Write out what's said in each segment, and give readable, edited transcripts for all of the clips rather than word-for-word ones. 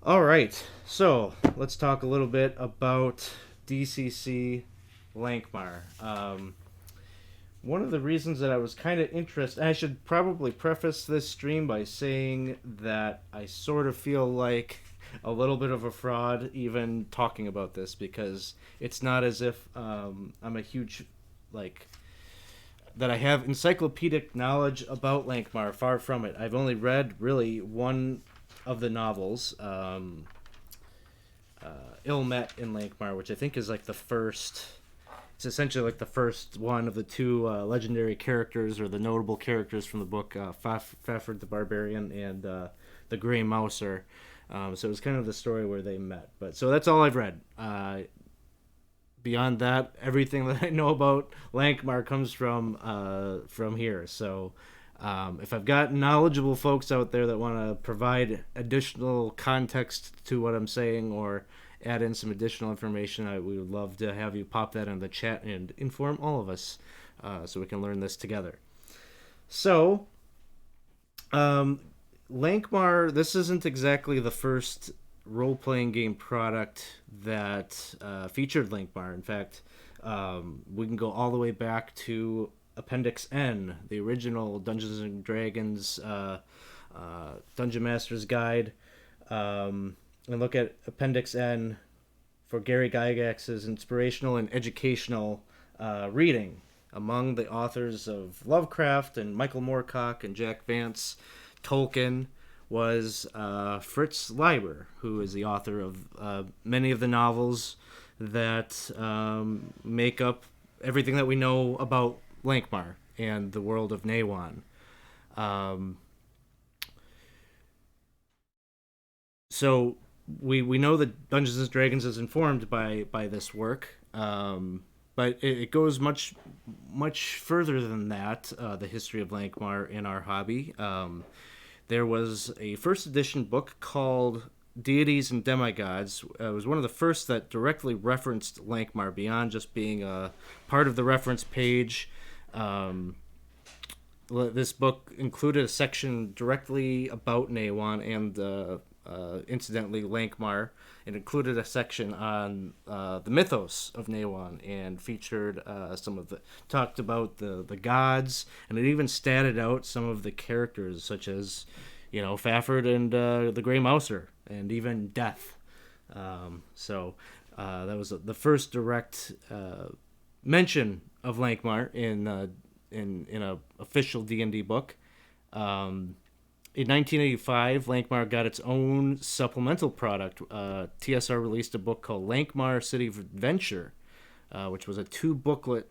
All right, so let's talk a little bit about DCC Lankhmar. One of the reasons that I was kind of interested, I should probably preface this stream by saying that I sort of feel like a little bit of a fraud even talking about this because it's not as if I'm a huge, like, that I have encyclopedic knowledge about Lankhmar. Far from it. I've only read really one of the novels, Ill Met in Lankhmar, which I think is like the first. It's essentially like the first one of the two legendary characters or the notable characters from the book, Fafhrd the Barbarian and the Grey Mouser. So it was kind of the story where they met. But so that's all I've read. Beyond that, everything that I know about Lankhmar comes from here. So if I've got knowledgeable folks out there that want to provide additional context to what I'm saying or add in some additional information, we would love to have you pop that in the chat and inform all of us so we can learn this together. So, Lankhmar, this isn't exactly the first role playing game product that featured Lankhmar. In fact, we can go all the way back to Appendix N, the original Dungeons and Dragons Dungeon Master's Guide, and look at Appendix N for Gary Gygax's inspirational and educational reading. Among the authors of Lovecraft and Michael Moorcock and Jack Vance, Tolkien was Fritz Leiber, who is the author of many of the novels that make up everything that we know about Lankhmar and the world of Nehwon. Um, so we know that Dungeons and Dragons is informed by this work, but it goes much further than that. The history of Lankhmar in our hobby. There was a first edition book called Deities and Demigods. It was one of the first that directly referenced Lankhmar beyond just being a part of the reference page. This book included a section directly about Nehwon and incidentally Lankhmar. It included a section on the mythos of Nehwon and featured some of the talked about the gods, and it even statted out some of the characters such as Fafhrd and the Grey Mouser and even Death. That was the first direct mention of Lankhmar in a official D&D book. In 1985, Lankhmar got its own supplemental product. TSR released a book called Lankhmar City of Adventure, which was a two-booklet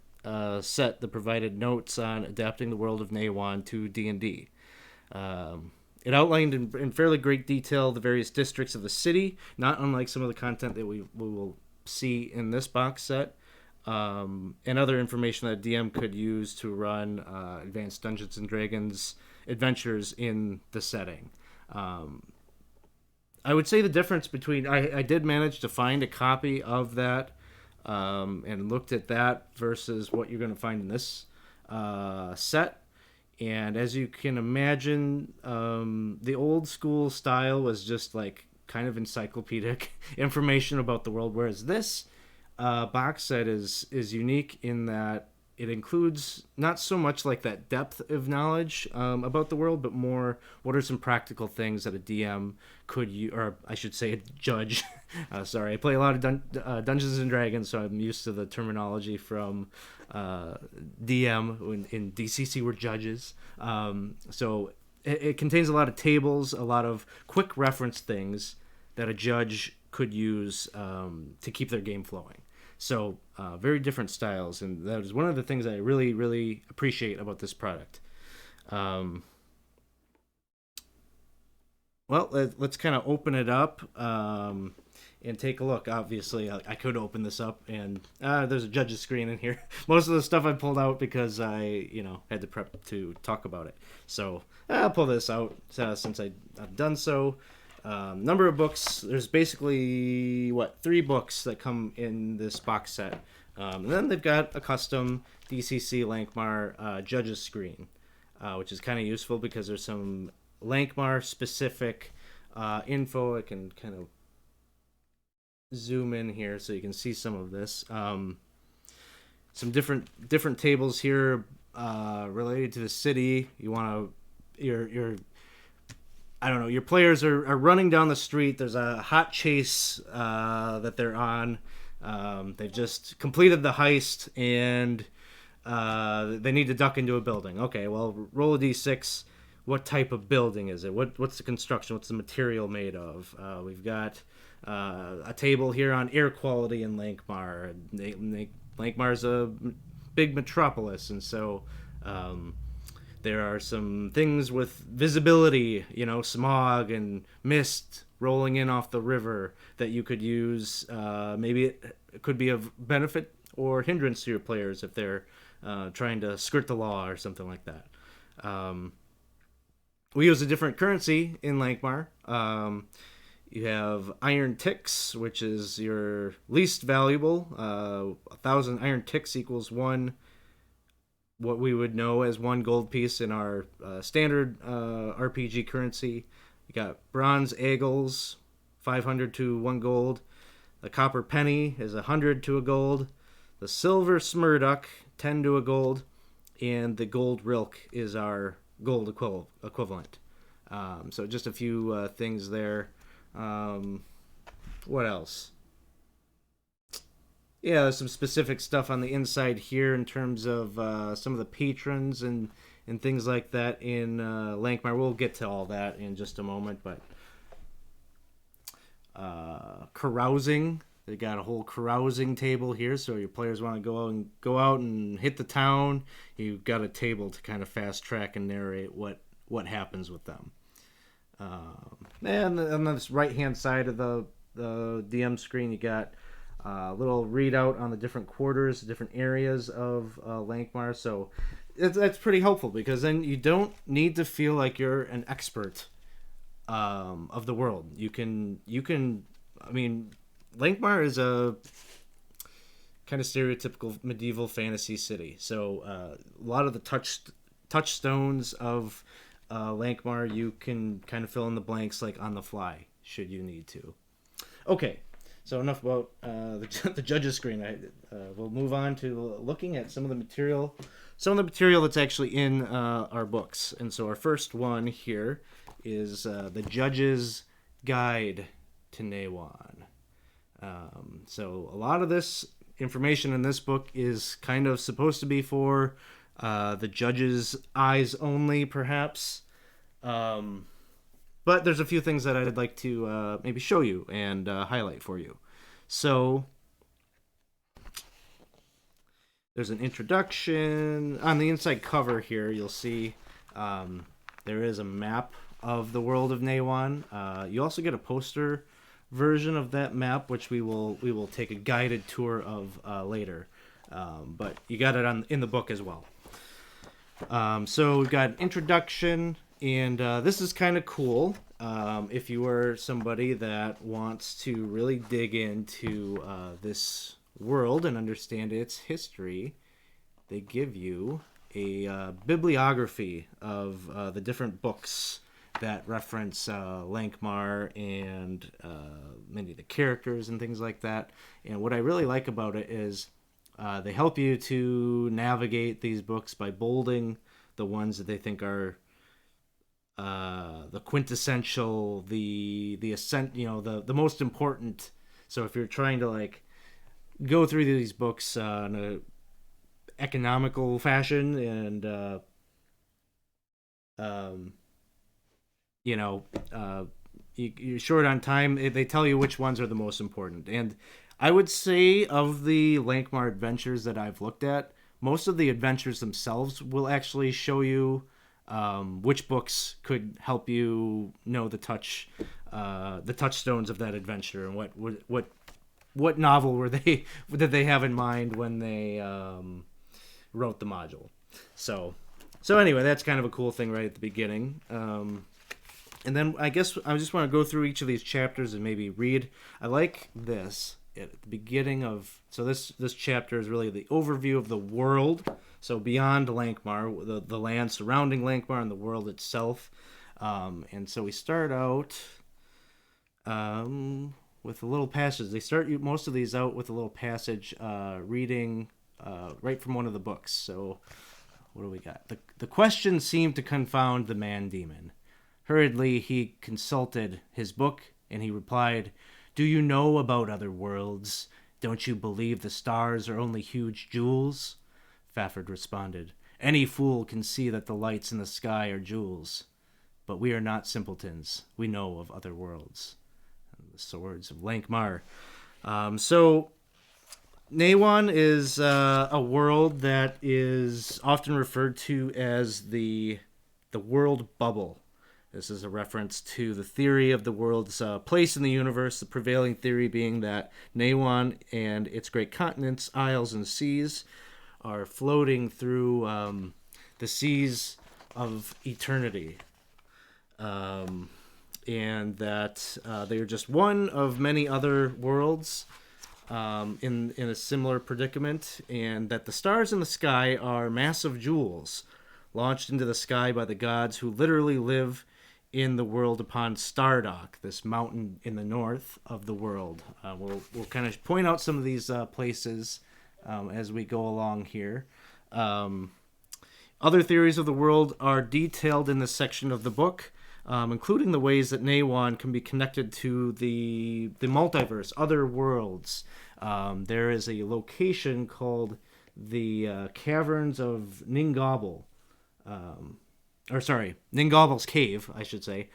set that provided notes on adapting the world of Nehwon to D&D. It outlined in fairly great detail the various districts of the city, not unlike some of the content that we will see in this box set, and other information that DM could use to run advanced Dungeons and Dragons adventures in the setting. I would say the difference between I did manage to find a copy of that and looked at that versus what you're going to find in this set. And as you can imagine, the old school style was just like kind of encyclopedic information about the world, whereas this box set is unique in that it includes not so much like that depth of knowledge about the world, but more what are some practical things that a DM could use, or I should say a judge. Sorry, I play a lot of Dungeons and Dragons, so I'm used to the terminology from DM. In DCC we're judges. So it contains a lot of tables, a lot of quick reference things that a judge could use to keep their game flowing. So very different styles, and that is one of the things I really, really appreciate about this product. Well, let's kind of open it up and take a look. Obviously, I could open this up, and there's a judge's screen in here. Most of the stuff I pulled out because I, had to prep to talk about it. So I'll pull this out since I've done so. Number of books. There's basically 3 books that come in this box set. And then they've got a custom DCC Lankhmar judges screen, which is kind of useful because there's some Lankhmar specific info. I can kind of zoom in here so you can see some of this. Some different tables here related to the city. You want to your I don't know. Your players are running down the street. There's a hot chase that they're on. They've just completed the heist and they need to duck into a building. Okay, well, roll a d6. What type of building is it? What's the construction? What's the material made of? We've got a table here on air quality in Lankhmar. Lankhmar's a big metropolis, and so there are some things with visibility, smog and mist rolling in off the river that you could use. Maybe it could be of benefit or hindrance to your players if they're trying to skirt the law or something like that. We use a different currency in Lankhmar. You have iron ticks, which is your least valuable. 1,000 iron ticks equals one, what we would know as one gold piece in our standard RPG currency. You got bronze eagles, 500 to 1 gold. The copper penny is 100 to a gold. The silver smurduck, 10 to a gold. And the gold rilk is our gold equivalent. So just a few things there. What else? Yeah, there's some specific stuff on the inside here in terms of some of the patrons and things like that in Lankhmar. We'll get to all that in just a moment, but carousing. They got a whole carousing table here, so your players want to go out and hit the town. You've got a table to kind of fast track and narrate what happens with them. And on this right hand side of the DM screen, you got a little readout on the different quarters, different areas of Lankhmar. So that's pretty helpful because then you don't need to feel like you're an expert of the world. You can. I mean, Lankhmar is a kind of stereotypical medieval fantasy city. So a lot of the touchstones of Lankhmar, you can kind of fill in the blanks like on the fly, should you need to. Okay, so enough about the judges screen. We'll move on to looking at some of the material that's actually in our books. And so our first one here is the Judge's Guide to Nehwon. So a lot of this information in this book is kind of supposed to be for the judge's eyes only, perhaps. But there's a few things that I'd like to maybe show you and highlight for you. So there's an introduction. On the inside cover here, you'll see there is a map of the world of Nehwon. You also get a poster version of that map, which we will take a guided tour of later. But you got it in the book as well. So we've got an introduction, and this is kind of cool. If you are somebody that wants to really dig into this world and understand its history, they give you a bibliography of the different books that reference Lankhmar and many of the characters and things like that. And what I really like about it is they help you to navigate these books by bolding the ones that they think are the quintessential, the the most important. So if you're trying to like go through these books in a economical fashion and you're short on time, they tell you which ones are the most important. And I would say of the Lankhmar adventures that I've looked at, most of the adventures themselves will actually show you which books could help you know the touchstones of that adventure and what novel did they have in mind when they wrote the module. So anyway, that's kind of a cool thing right at the beginning. And then I guess I just want to go through each of these chapters and maybe read. I like this at the beginning of... So this chapter is really the overview of the world. So beyond Lankhmar, the land surrounding Lankhmar and the world itself. And so we start out with a little passage. They start most of these out with a little passage, reading right from one of the books. So, what do we got? The question seemed to confound the man demon. Hurriedly, he consulted his book, and he replied, "Do you know about other worlds? Don't you believe the stars are only huge jewels?" Fafford responded, "Any fool can see that the lights in the sky are jewels. But we are not simpletons. We know of other worlds." The swords of Lankhmar. So Nehwon is a world that is often referred to as the world bubble. This is a reference to the theory of the world's place in the universe, the prevailing theory being that Nehwon and its great continents, isles, and seas are floating through the seas of eternity. And that they are just one of many other worlds in a similar predicament, and that the stars in the sky are massive jewels launched into the sky by the gods who literally live in the world upon Stardock, this mountain in the north of the world. We'll kind of point out some of these places as we go along here. Other theories of the world are detailed in this section of the book, including the ways that Nehwon can be connected to the multiverse, other worlds. There is a location called the Caverns of Ningobble, Ningobble's Cave, I should say,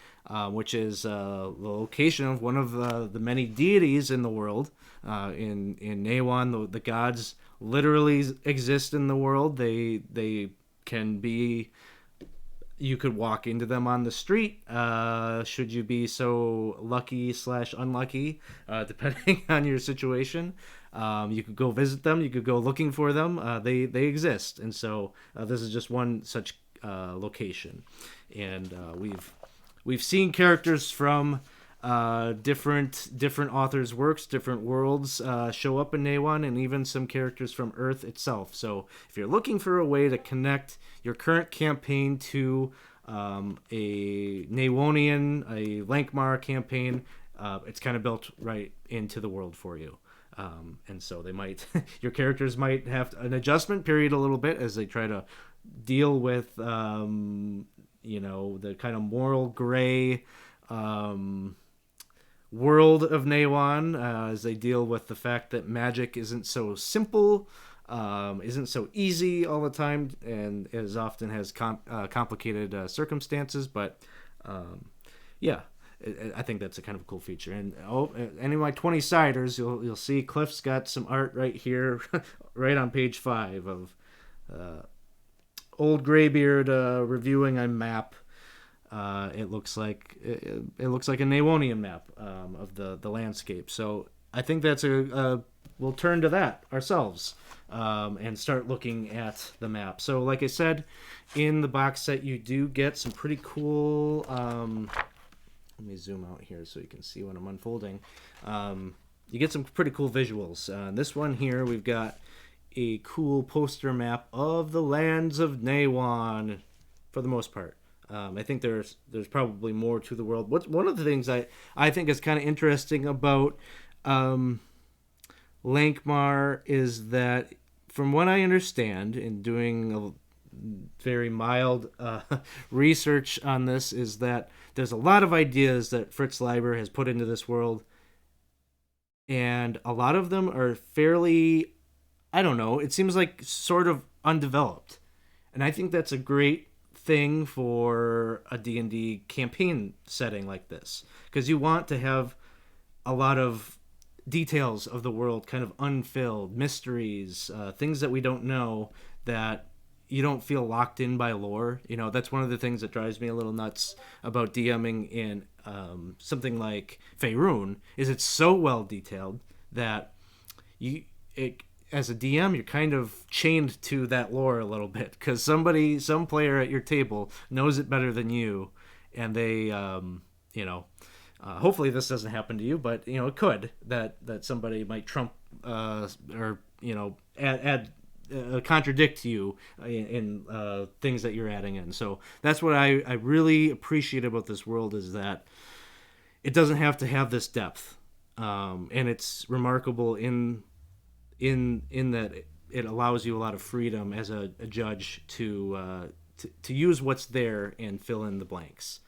which is the location of one of the many deities in the world. In Nehwon, the gods literally exist in the world. They can be. You could walk into them on the street, should you be so lucky/unlucky, depending on your situation. You could go visit them. You could go looking for them. They exist, and so this is just one such location. And we've seen characters from different authors' works, different worlds show up in Nehwon, and even some characters from Earth itself. So if you're looking for a way to connect your current campaign to a Nehwonian, a Lankhmar campaign, it's kind of built right into the world for you. And so they might, your characters might have an adjustment period a little bit as they try to deal with, the kind of moral gray world of Nehwon, as they deal with the fact that magic isn't so simple, isn't so easy all the time, and as often has complicated circumstances. But I think that's a kind of a cool feature. And any of my 20-siders, you'll see Cliff's got some art right here, right on page 5 of Old Graybeard reviewing a map. It looks like a Nehwonian map of the landscape. So I think that's we'll turn to that ourselves and start looking at the map. So like I said, in the box set you do get some pretty cool. Let me zoom out here so you can see what I'm unfolding. You get some pretty cool visuals. This one here, we've got a cool poster map of the lands of Nehwon, for the most part. I think there's probably more to the world. One of the things I think is kind of interesting about Lankhmar is that, from what I understand, in doing a very mild research on this, is that there's a lot of ideas that Fritz Leiber has put into this world, and a lot of them are fairly, I don't know, it seems like sort of undeveloped. And I think that's a great thing for a D&D campaign setting like this, because you want to have a lot of details of the world kind of unfilled, mysteries, things that we don't know, that you don't feel locked in by lore. That's one of the things that drives me a little nuts about DMing in something like Faerun, is it's so well detailed that as a DM, you're kind of chained to that lore a little bit, because some player at your table knows it better than you, and they, hopefully this doesn't happen to you, but it could, that somebody might trump or add contradict you in things that you're adding in. So that's what I really appreciate about this world, is that it doesn't have to have this depth, and it's remarkable in that it allows you a lot of freedom as a judge to use what's there and fill in the blanks.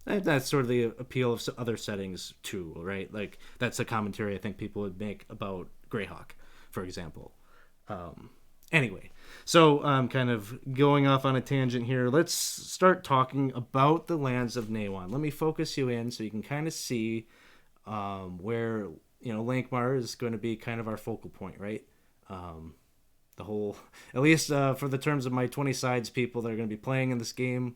And that's sort of the appeal of other settings too, right? Like that's a commentary I think people would make about Greyhawk, for example. Anyway, so I'm kind of going off on a tangent here. Let's start talking about the lands of Nehwon. Let me focus you in so you can kind of see where Lankhmar is going to be kind of our focal point, right? The whole, at least for the terms of my 20 sides people that are going to be playing in this game,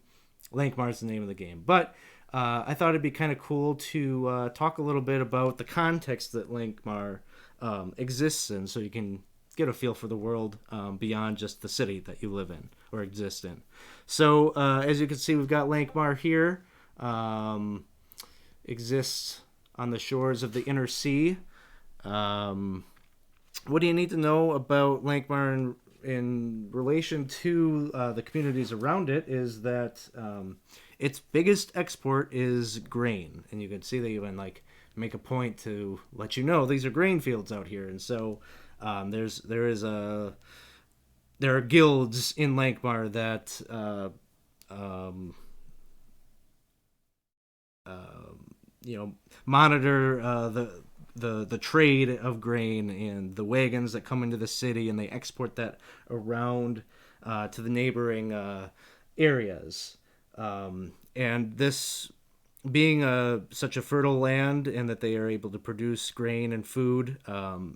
Lankhmar is the name of the game. But I thought it'd be kind of cool to talk a little bit about the context that Lankhmar exists in, so you can get a feel for the world beyond just the city that you live in or exist in. So as you can see, we've got Lankhmar here. Exists on the shores of the inner sea. What do you need to know about Lankhmar in relation to the communities around it is that its biggest export is grain. And you can see they even make a point to let you know these are grain fields out here. And so there are guilds in Lankhmar that monitor the trade of grain and the wagons that come into the city, and they export that around to the neighboring areas. And this being such a fertile land, and that they are able to produce grain and food,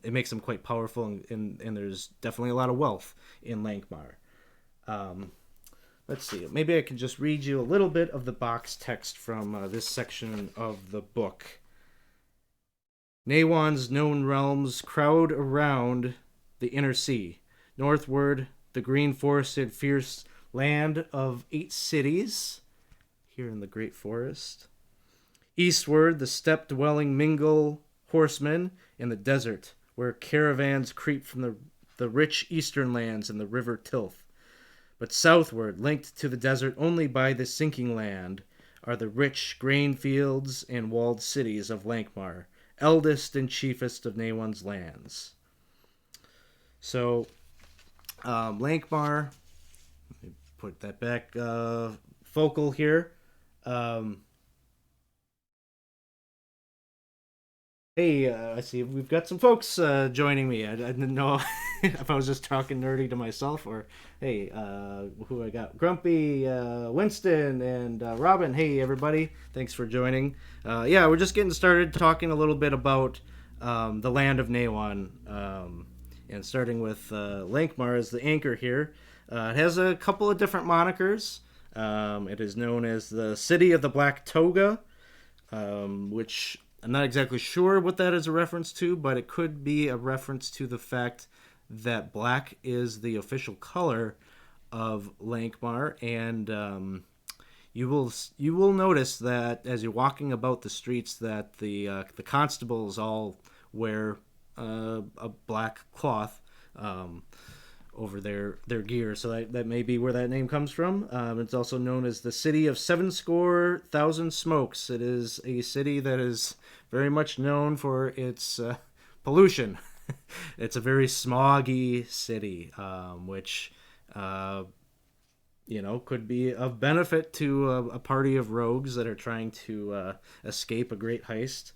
it makes them quite powerful, and there's definitely a lot of wealth in Lankhmar. Let's see. Maybe I can just read you a little bit of the box text from this section of the book. Nehwon's known realms crowd around the inner sea. Northward, the green forested fierce land of 8 cities, here in the Great Forest. Eastward, the steppe-dwelling Mingle horsemen in the desert, where caravans creep from the rich eastern lands and the river Tilth. But southward, linked to the desert only by the sinking land, are the rich grain fields and walled cities of Lankhmar, eldest and chiefest of Nehwon's lands. So, Lankhmar, let me put that back, focal here. Hey, I see we've got some folks joining me. I didn't know if I was just talking nerdy to myself or, hey, who I got? Grumpy, Winston, and Robin. Hey, everybody. Thanks for joining. Yeah, we're just getting started talking a little bit about the land of Nehwon, and starting with Lankhmar as the anchor here. It has a couple of different monikers. It is known as the City of the Black Toga, which I'm not exactly sure what that is a reference to, but it could be a reference to the fact that black is the official color of Lankhmar, and you will notice that as you're walking about the streets that the constables all wear a black cloth over their gear, so that may be where that name comes from. It's also known as the City of 7,000 Smokes. It is a city that is very much known for its pollution. It's a very smoggy city, which could be of benefit to a party of rogues that are trying to escape a great heist.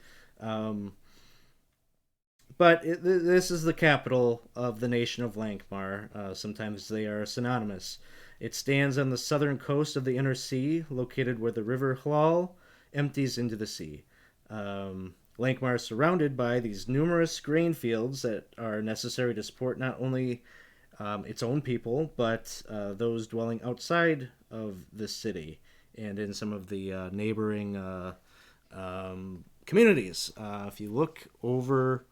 But this is the capital of the nation of Lankhmar. Sometimes they are synonymous. It stands on the southern coast of the inner sea, located where the river Hlal empties into the sea. Lankhmar is surrounded by these numerous grain fields that are necessary to support not only its own people, but those dwelling outside of the city and in some of the neighboring communities. If you look over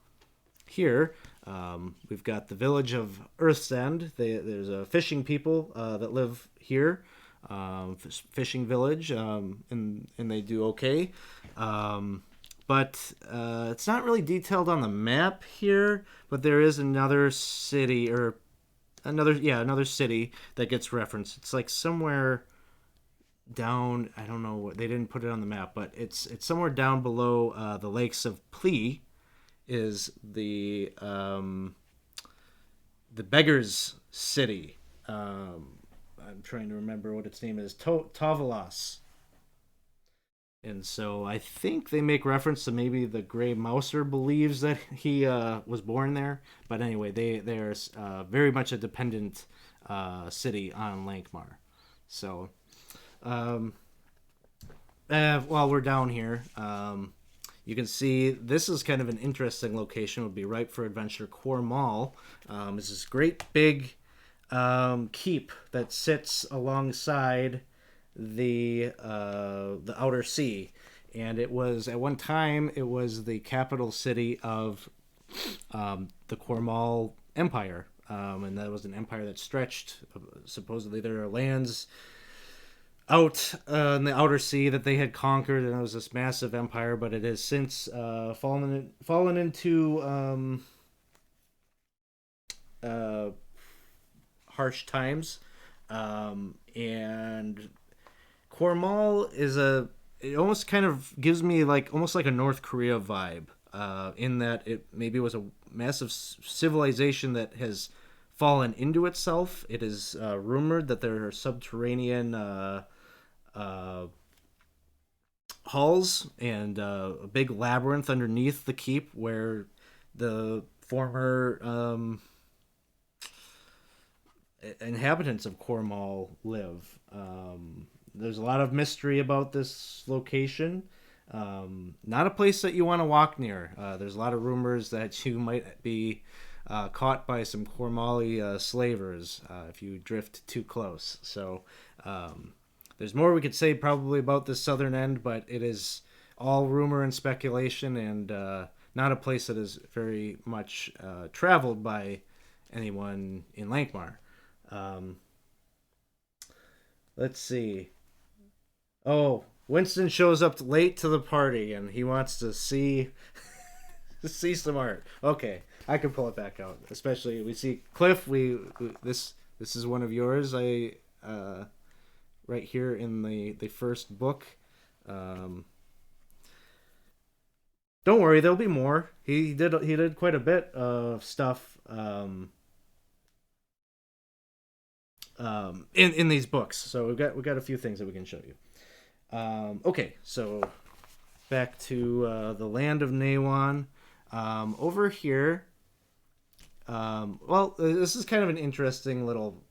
here, we've got the village of Earthsend. There's a fishing people that live here, fishing village, and they do okay. But it's not really detailed on the map here, but there is another city, or another city that gets referenced. It's like somewhere down. I don't know what they didn't put it on the map, but it's somewhere down below the lakes of Plea. Is the beggars city. I'm trying to remember what its name is. Tavalas. And so I think they make reference to maybe the Gray Mouser believes that he was born there. But anyway, they're very much a dependent city on Lankhmar. So um, while we're down here, you can see this is kind of an interesting location. Would be ripe for adventure. Cornwall is this great big keep that sits alongside the outer sea, and it was at one time it was the capital city of the Cornwall Empire, and that was an empire that stretched. Supposedly, there are lands out in the outer sea that they had conquered, and it was this massive empire. But it has since fallen into uh, harsh times, and Cornwall is it almost kind of gives me like almost like a North Korea vibe, in that it maybe was a massive civilization that has fallen into itself. It is rumored that there are subterranean uh, halls and a big labyrinth underneath the keep where the former inhabitants of Cornwall live. There's a lot of mystery about this location. Not a place that you want to walk near. There's a lot of rumors that you might be caught by some Cornwalli slavers if you drift too close. So there's more we could say probably about this southern end, but it is all rumor and speculation, and not a place that is very much traveled by anyone in Lankhmar. Um, let's see. Oh, Winston shows up late to the party, and he wants to see see some art. Okay, I can pull it back out. Especially we see Cliff. This is one of yours. I right here in the first book. Um, don't worry, there'll be more. He did quite a bit of stuff. In these books. So we got a few things that we can show you. Okay, so back to the land of Nehwon. Over here, well, this is kind of an interesting little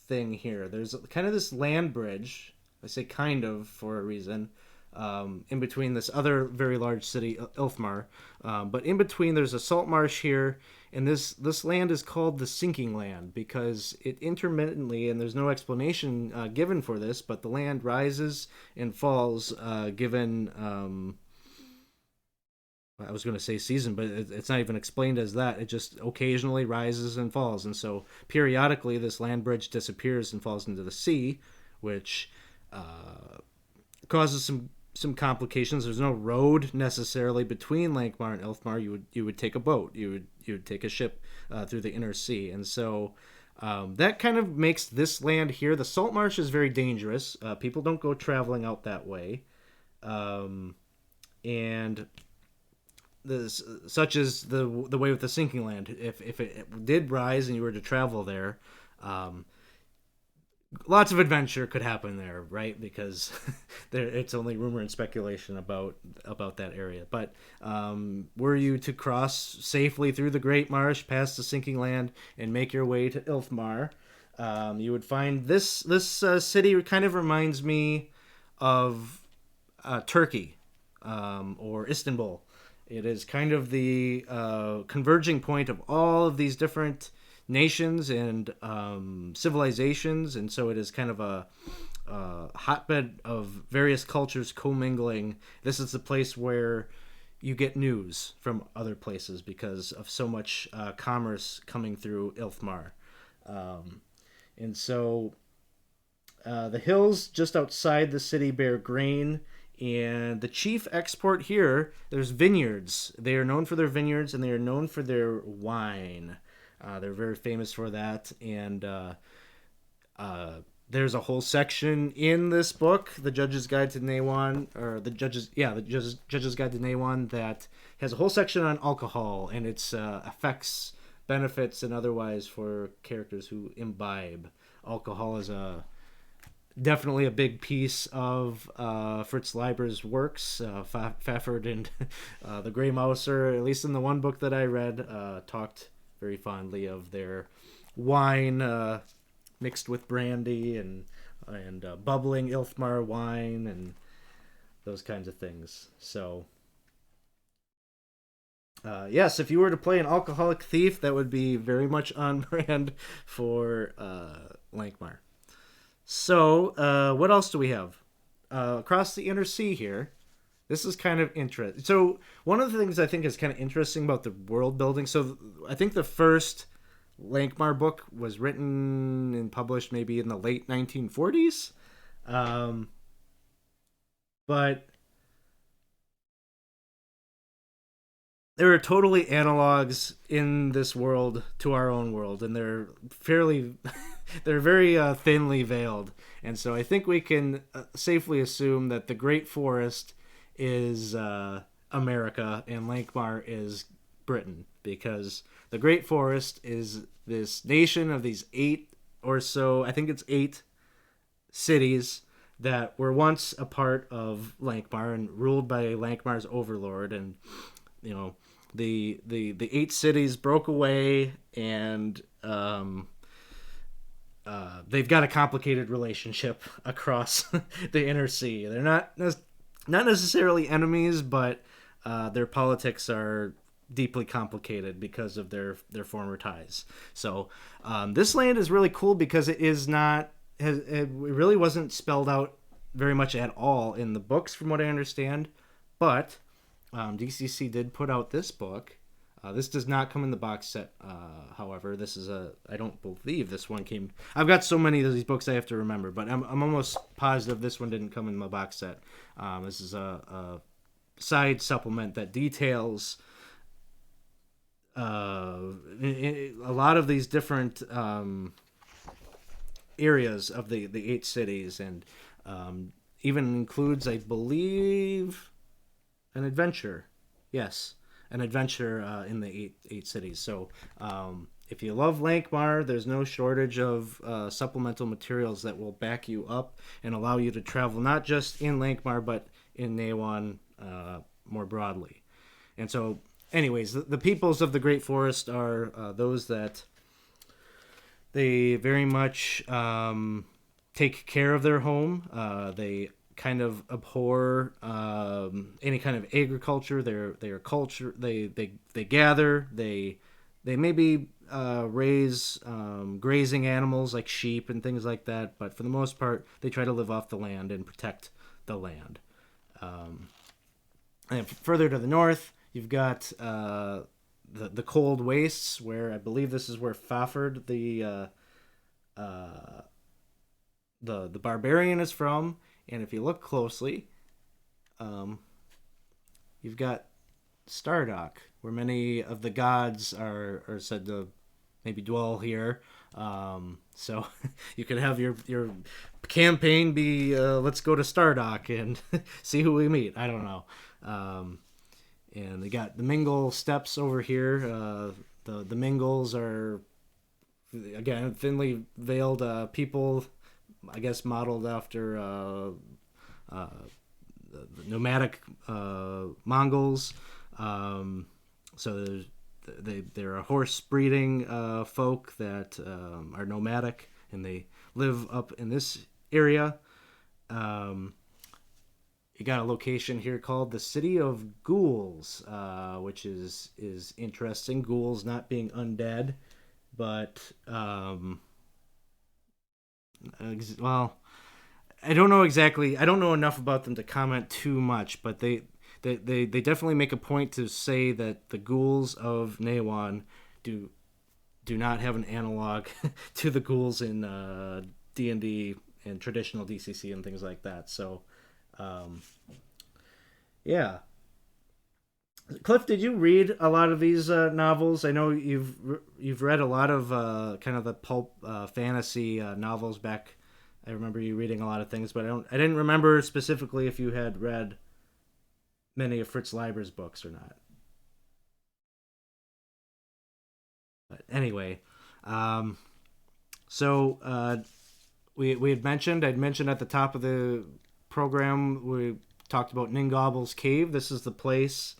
thing here. There's kind of this land bridge. I say kind of for a reason. In between this other very large city, Ilfmar, but in between there's a salt marsh here, and this land is called the Sinking Land because it intermittently, and there's no explanation given for this, but the land rises and falls given. I was going to say season, but it's not even explained as that. It just occasionally rises and falls, and so periodically this land bridge disappears and falls into the sea, which causes some complications. There's no road necessarily between Lankhmar and Ilfmar. You would take a boat. You would take a ship through the inner sea, and so that kind of makes this land here. The salt marsh is very dangerous. People don't go traveling out that way, and this such as the way with the Sinking Land. If it did rise and you were to travel there. Lots of adventure could happen there, right? Because it's only rumor and speculation about that area. But were you to cross safely through the Great Marsh, past the Sinking Land, and make your way to Ilfmar, you would find this city kind of reminds me of Turkey or Istanbul. It is kind of the converging point of all of these different nations and civilizations, and so it is kind of a hotbed of various cultures commingling. This is the place where you get news from other places because of so much commerce coming through Ilfmar. And so the hills just outside the city bear grain, and the chief export here, there's vineyards. They are known for their vineyards, and they are known for their wine. They're very famous for that, and there's a whole section in this book, The Judge's Guide to Nehwon, or the Judge's Guide to Nehwon, that has a whole section on alcohol and its effects, benefits, and otherwise for characters who imbibe. Alcohol is definitely a big piece of Fritz Leiber's works. Pfeffert and the Grey Mouser, at least in the one book that I read, talked very fondly of their wine mixed with brandy and bubbling Ilfmar wine and those kinds of things. So, yes, if you were to play an alcoholic thief, that would be very much on brand for Lankhmar. So, what else do we have? Across the Inner Sea here. This is kind of interesting. So, one of the things I think is kind of interesting about the world building. So, I think the first Lankhmar book was written and published maybe in the late 1940s. But there are totally analogs in this world to our own world, and they're fairly, they're very thinly veiled. And so I think we can safely assume that the Great Forest is America and Lankhmar is Britain, because the Great Forest is this nation of these 8 or so, I think it's 8 cities that were once a part of Lankhmar and ruled by Lankhmar's overlord. And you know, the 8 cities broke away, and they've got a complicated relationship across the Inner Sea. They're not necessarily enemies, but their politics are deeply complicated because of their former ties. So this land is really cool because it really wasn't spelled out very much at all in the books, from what I understand. But DCC did put out this book. This does not come in the box set, however. This is I don't believe this one came. I've got so many of these books I have to remember, but I'm almost positive this one didn't come in my box set. This is a side supplement that details a lot of these different areas of the 8 cities, and even includes, I believe, an adventure. Yes, an adventure in the eight cities. So if you love Lankhmar, there's no shortage of supplemental materials that will back you up and allow you to travel not just in Lankhmar but in Nehwon more broadly. And so, anyways, the peoples of the Great Forest are those that they very much take care of their home. They kind of abhor any kind of agriculture. Their culture. They gather. They maybe raise grazing animals like sheep and things like that. But for the most part, they try to live off the land and protect the land. And further to the north, you've got the cold wastes, where I believe this is where Fafard, the barbarian, is from. And if you look closely, you've got Stardock, where many of the gods are said to maybe dwell here. So you could have your campaign be let's go to Stardock and see who we meet. I don't know. And they got the Mingle steppes over here. The Mingles are, again, thinly veiled people, I guess modeled after the nomadic Mongols. So they're a horse breeding folk that are nomadic, and they live up in this area. You got a location here called the City of Ghouls, which is interesting. Ghouls not being undead, but well, I don't know exactly. I don't know enough about them to comment too much, but they definitely make a point to say that the ghouls of Nehwon do not have an analog to the ghouls in D&D and traditional DCC and things like that. So, yeah. Cliff, did you read a lot of these novels? I know you've read a lot of kind of the pulp fantasy novels back, I remember you reading a lot of things, but I didn't remember specifically if you had read many of Fritz Leiber's books or not. But anyway, um, so we had mentioned I'd mentioned at the top of the program we talked about Ningobble's Cave. This is the place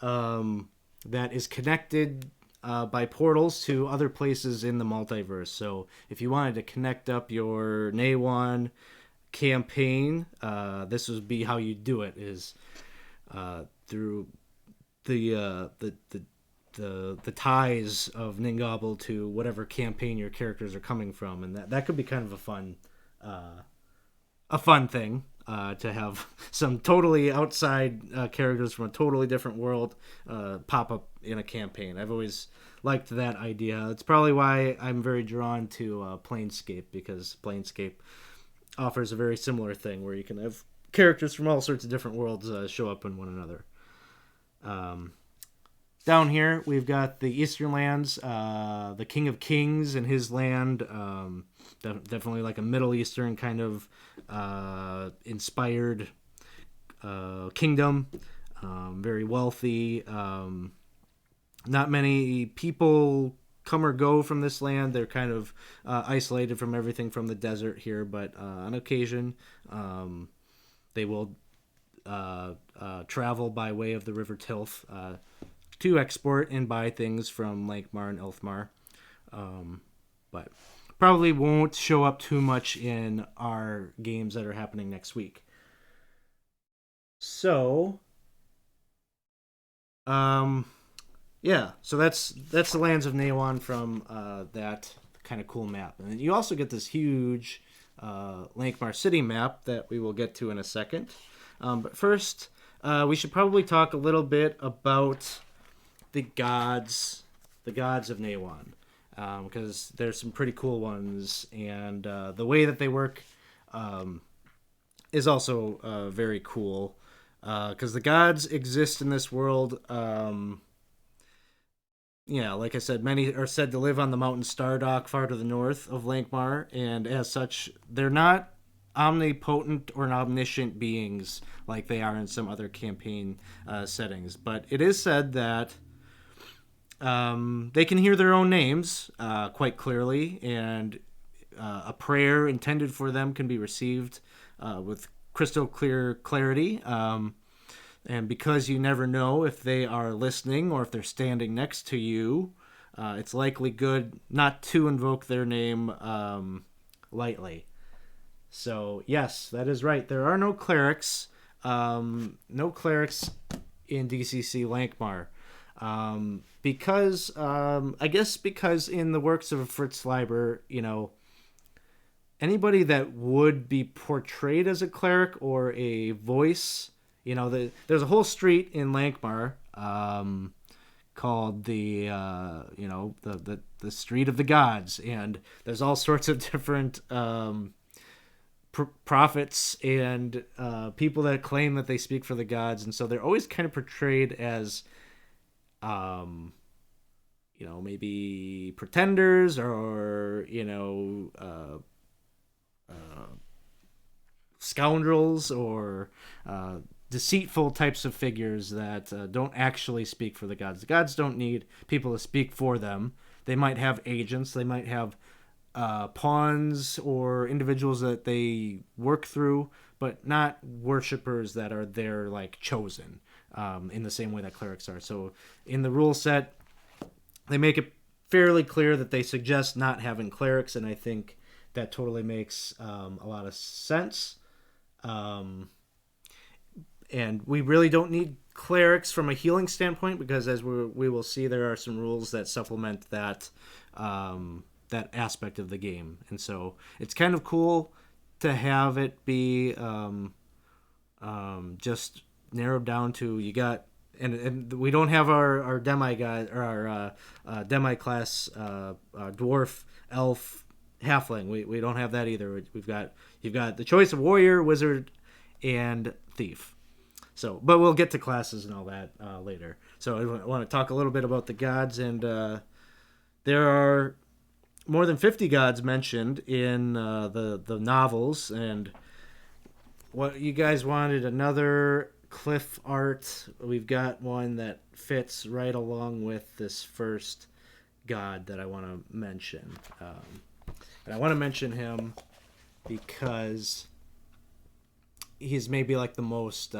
that is connected by portals to other places in the multiverse. So if you wanted to connect up your Nehwon campaign, this would be how you do it: is through the ties of Ningobble to whatever campaign your characters are coming from, and that could be kind of a fun thing to have some totally outside characters from a totally different world pop up in a campaign. I've always liked that idea. It's probably why I'm very drawn to Planescape, because Planescape offers a very similar thing where you can have characters from all sorts of different worlds show up in one another. Down here, we've got the Eastern Lands, the King of Kings and his land. Definitely like a Middle Eastern kind of inspired kingdom. Very wealthy. Not many people come or go from this land. They're kind of isolated from everything from the desert here, but on occasion they will travel by way of the River Tilth to export and buy things from Lankhmar and Elfmar. But probably won't show up too much in our games that are happening next week. So, yeah, so that's the lands of Nehwon from that kind of cool map. And you also get this huge Lankhmar city map that we will get to in a second. But first, we should probably talk a little bit about the gods of Nehwon, because there's some pretty cool ones, and the way that they work is also very cool, because the gods exist in this world. Yeah, like I said, many are said to live on the mountain Stardock far to the north of Lankhmar, and as such, they're not omnipotent or omniscient beings like they are in some other campaign settings. But it is said that they can hear their own names quite clearly, and a prayer intended for them can be received with crystal clear clarity. And because you never know if they are listening or if they're standing next to you, it's likely good not to invoke their name lightly. So, yes, that is right. There are no clerics. No clerics in DCC Lankhmar. Because I guess because in the works of Fritz Leiber, anybody that would be portrayed as a cleric or a voice, there's a whole street in Lankhmar called the Street of the Gods, and there's all sorts of different prophets and people that claim that they speak for the gods, and so they're always kind of portrayed as maybe pretenders or scoundrels or deceitful types of figures that don't actually speak for the gods. The gods don't need people to speak for them. They might have agents. They might have pawns or individuals that they work through, but not worshippers that are there chosen in the same way that clerics are. So in the rule set, they make it fairly clear that they suggest not having clerics, and I think that totally makes a lot of sense. And we really don't need clerics from a healing standpoint, because as we will see, there are some rules that supplement that that aspect of the game, and so it's kind of cool to have it be just narrowed down to you got. And we don't have our demi guy or our demi class dwarf, elf, halfling. We don't have that either. You've got the choice of warrior, wizard, and thief. So, but we'll get to classes and all that later. So I want to talk a little bit about the gods, and there are more than 50 gods mentioned in the novels, and what you guys wanted another cliff art. We've got one that fits right along with this first god that I want to mention. And I want to mention him because he's maybe like the most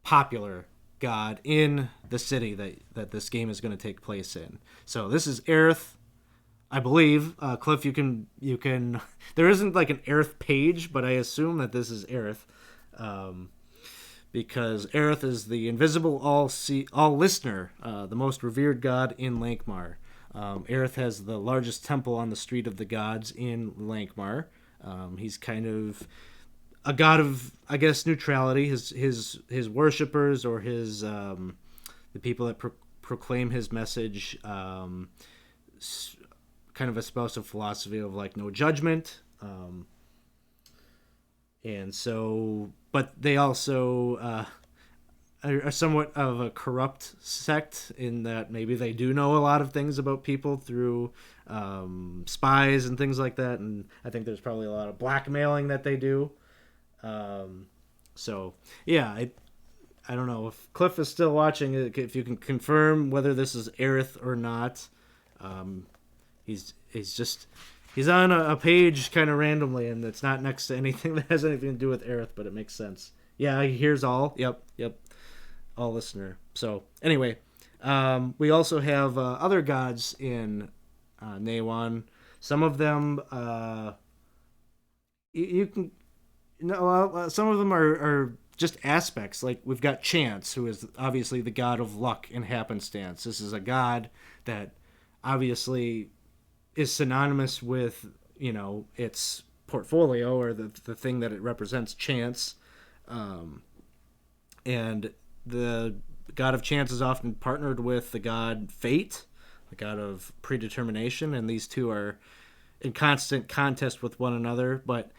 popular god in the city that this game is going to take place in. So this is Aerith, I believe. Cliff, you can there isn't like an Aerith page, but I assume that this is Aerith, because Aerith is the invisible all listener, the most revered god in Lankhmar. Aerith has the largest temple on the Street of the Gods in Lankhmar. He's kind of a god of, I guess, neutrality. His worshippers, or his the people that proclaim his message, kind of espouse a philosophy of like no judgment. And so, but they also are somewhat of a corrupt sect in that maybe they do know a lot of things about people through spies and things like that. And I think there's probably a lot of blackmailing that they do. So yeah, I don't know if Cliff is still watching, if you can confirm whether this is Aerith or not. He's on a page kind of randomly, and it's not next to anything that has anything to do with Aerith, but it makes sense. Yeah, he hears all. Yep. All listener. So anyway, we also have other gods in Nehwon. Some of them you can. No, some of them are just aspects. Like we've got Chance, who is obviously the god of luck and happenstance. This is a god that obviously is synonymous with, its portfolio, or the thing that it represents, chance. And the god of chance is often partnered with the god fate, the god of predetermination, and these two are in constant contest with one another. But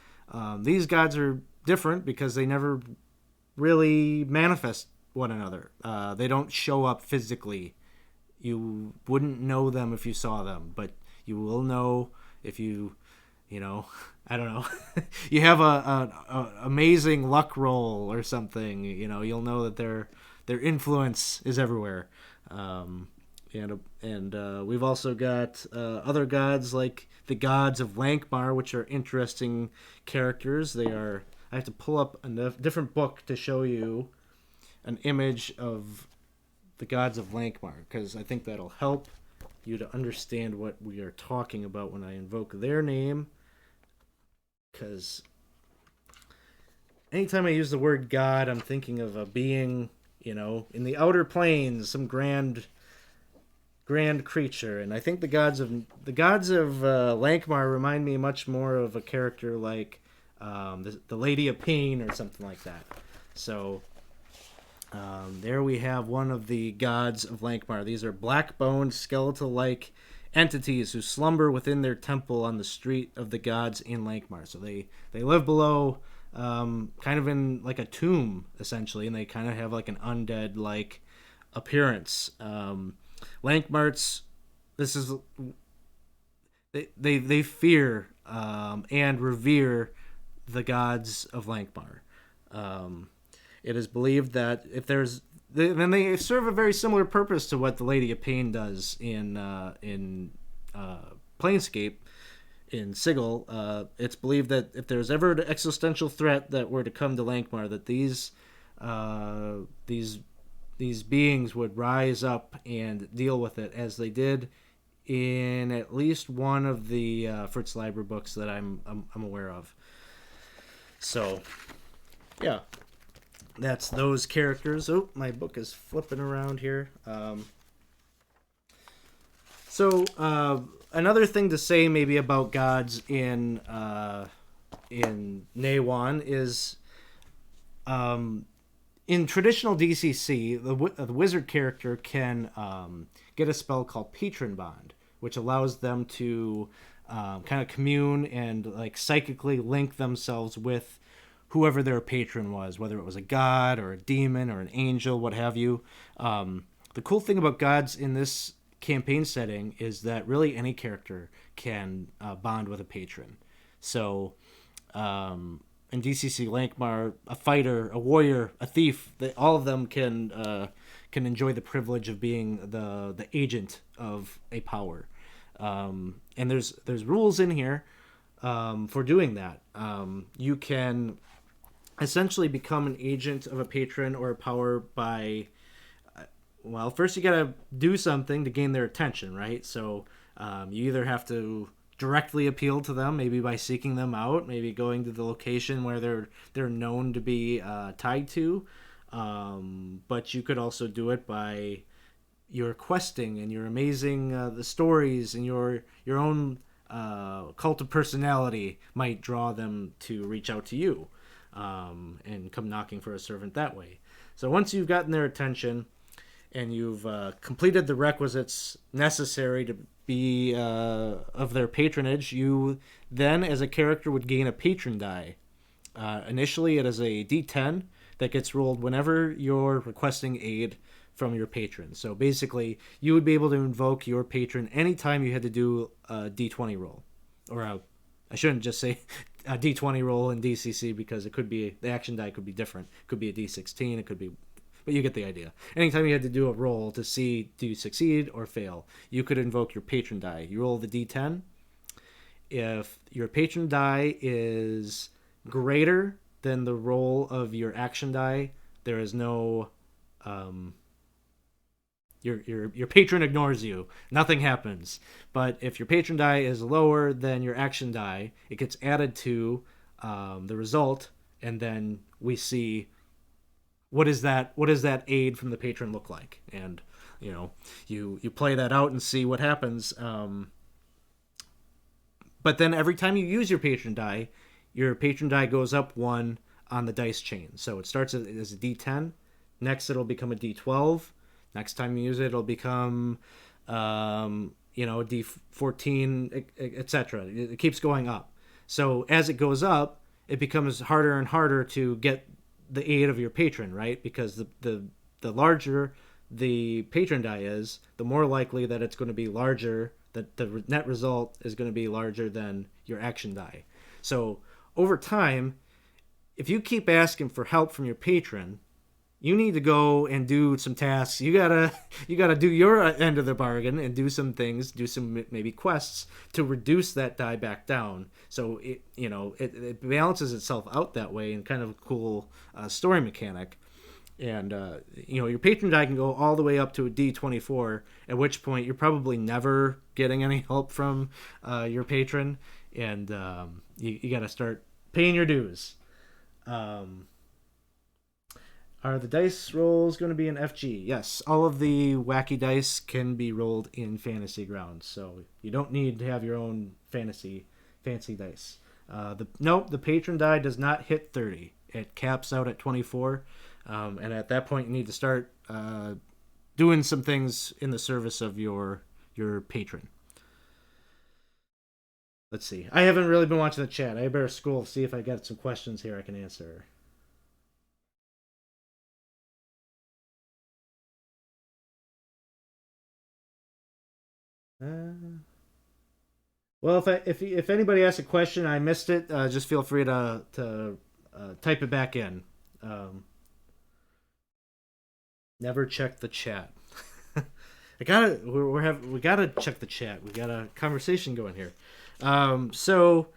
these gods are different because they never really manifest one another. They don't show up physically. You wouldn't know them if you saw them, but you will know if you I don't know, you have a amazing luck roll or something. You'll know that their influence is everywhere. And we've also got other gods like the gods of Lankhmar, which are interesting characters. I have to pull up a different book to show you an image of the gods of Lankhmar, because I think that'll help you to understand what we are talking about when I invoke their name. Because anytime I use the word god, I'm thinking of a being, in the outer planes, some grand creature. And I think the gods of Lankhmar remind me much more of a character like the Lady of Pain or something like that. So there we have one of the gods of Lankhmar. These are black-boned, skeletal-like entities who slumber within their temple on the Street of the Gods in Lankhmar. So they live below, kind of in like a tomb, essentially, and they kind of have like an undead-like appearance. Lankhmar's, this is, they fear and revere the gods of Lankhmar. It is believed that if there's, then they serve a very similar purpose to what the Lady of Pain does in Planescape, in Sigil. It's believed that if there's ever an existential threat that were to come to Lankhmar, that these beings would rise up and deal with it, as they did in at least one of the Fritz Leiber books that I'm aware of. So, yeah. That's those characters. Oh, my book is flipping around here. So another thing to say maybe about gods in Nehwon is, in traditional DCC, the wizard character can get a spell called Patron Bond, which allows them to kind of commune and like psychically link themselves with whoever their patron was, whether it was a god or a demon or an angel, what have you. The cool thing about gods in this campaign setting is that really any character can bond with a patron. So in DCC Lankhmar, a fighter, a warrior, a thief, all of them can enjoy the privilege of being the agent of a power. And there's rules in here for doing that. You can essentially become an agent of a patron or a power by, well, first you gotta do something to gain their attention, right? So you either have to directly appeal to them, maybe by seeking them out, maybe going to the location where they're known to be tied to. But you could also do it by your questing and your amazing the stories, and your own cult of personality might draw them to reach out to you and come knocking for a servant that way. So once you've gotten their attention and you've completed the requisites necessary to be of their patronage, you then, as a character, would gain a patron die. Initially, it is a D10 that gets rolled whenever you're requesting aid from your patron. So basically, you would be able to invoke your patron anytime you had to do a D20 roll. Or I shouldn't just say a D20 roll in DCC, because it could be, the action die could be different. It could be a D16, it could be, but you get the idea. Anytime you had to do a roll to see do you succeed or fail, you could invoke your patron die. You roll the D10. If your patron die is greater than the roll of your action die, there is no your patron ignores you. Nothing happens. But if your patron die is lower than your action die, it gets added to the result, and then we see what does that aid from the patron look like, and you play that out and see what happens. But then every time you use your patron die goes up one on the dice chain. So it starts as a D10. Next, it'll become a D12. Next time you use it, it'll become, a D14, etc. It keeps going up. So as it goes up, it becomes harder and harder to get the aid of your patron, right? Because the larger the patron die is, the more likely that it's going to be larger, that the net result is going to be larger than your action die. So over time, if you keep asking for help from your patron, you need to go and do some tasks. You gotta do your end of the bargain and do some things, do some maybe quests to reduce that die back down. So it balances itself out that way, and kind of a cool story mechanic. And your patron die can go all the way up to a D24, at which point you're probably never getting any help from your patron, and you got to start paying your dues. Are the dice rolls going to be in FG? Yes, all of the wacky dice can be rolled in Fantasy Grounds, so you don't need to have your own fancy dice. The patron die does not hit 30. It caps out at 24, and at that point you need to start doing some things in the service of your patron. Let's see. I haven't really been watching the chat. I better scroll, see if I got some questions here I can answer. Well, if anybody asks a question I missed it, just feel free to type it back in. Never check the chat. We gotta check the chat. We got a conversation going here. So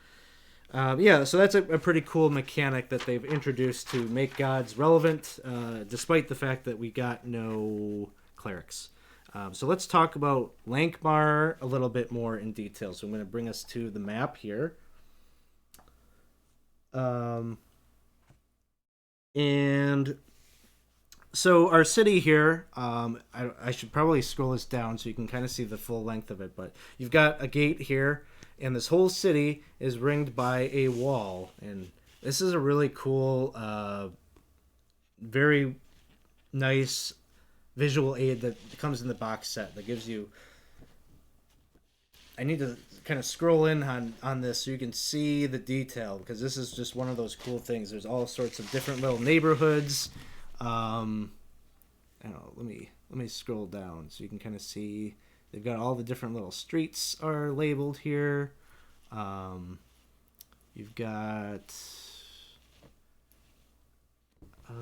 that's a pretty cool mechanic that they've introduced to make gods relevant, despite the fact that we got no clerics. So let's talk about Lankhmar a little bit more in detail. So I'm going to bring us to the map here. And so our city here, I should probably scroll this down so you can kind of see the full length of it. But you've got a gate here, and this whole city is ringed by a wall. And this is a really cool, very nice visual aid that comes in the box set that gives you. I need to kind of scroll in on this so you can see the detail, because this is just one of those cool things. There's all sorts of different little neighborhoods. I don't know, let me scroll down so you can kind of see They've got all the different little streets are labeled here. Um, you've got. I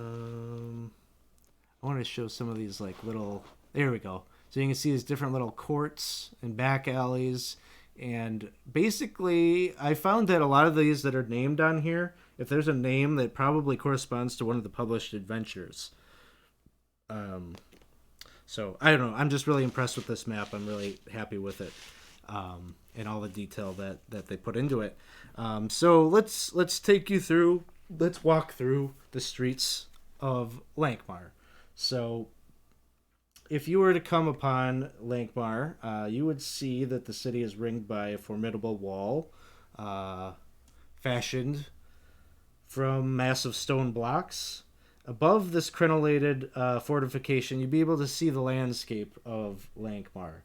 want to show some of these like little. There we go. So you can see these different little courts and back alleys. And basically, I found that a lot of these that are named on here, if there's a name that probably corresponds to one of the published adventures. Um, so I don't know. I'm just really impressed with this map. I'm really happy with it, and all the detail that they put into it. So let's take you through. Let's walk through the streets of Lankhmar. So if you were to come upon Lankhmar, you would see that the city is ringed by a formidable wall, fashioned from massive stone blocks. Above this crenellated fortification, you'd be able to see the landscape of Lankhmar.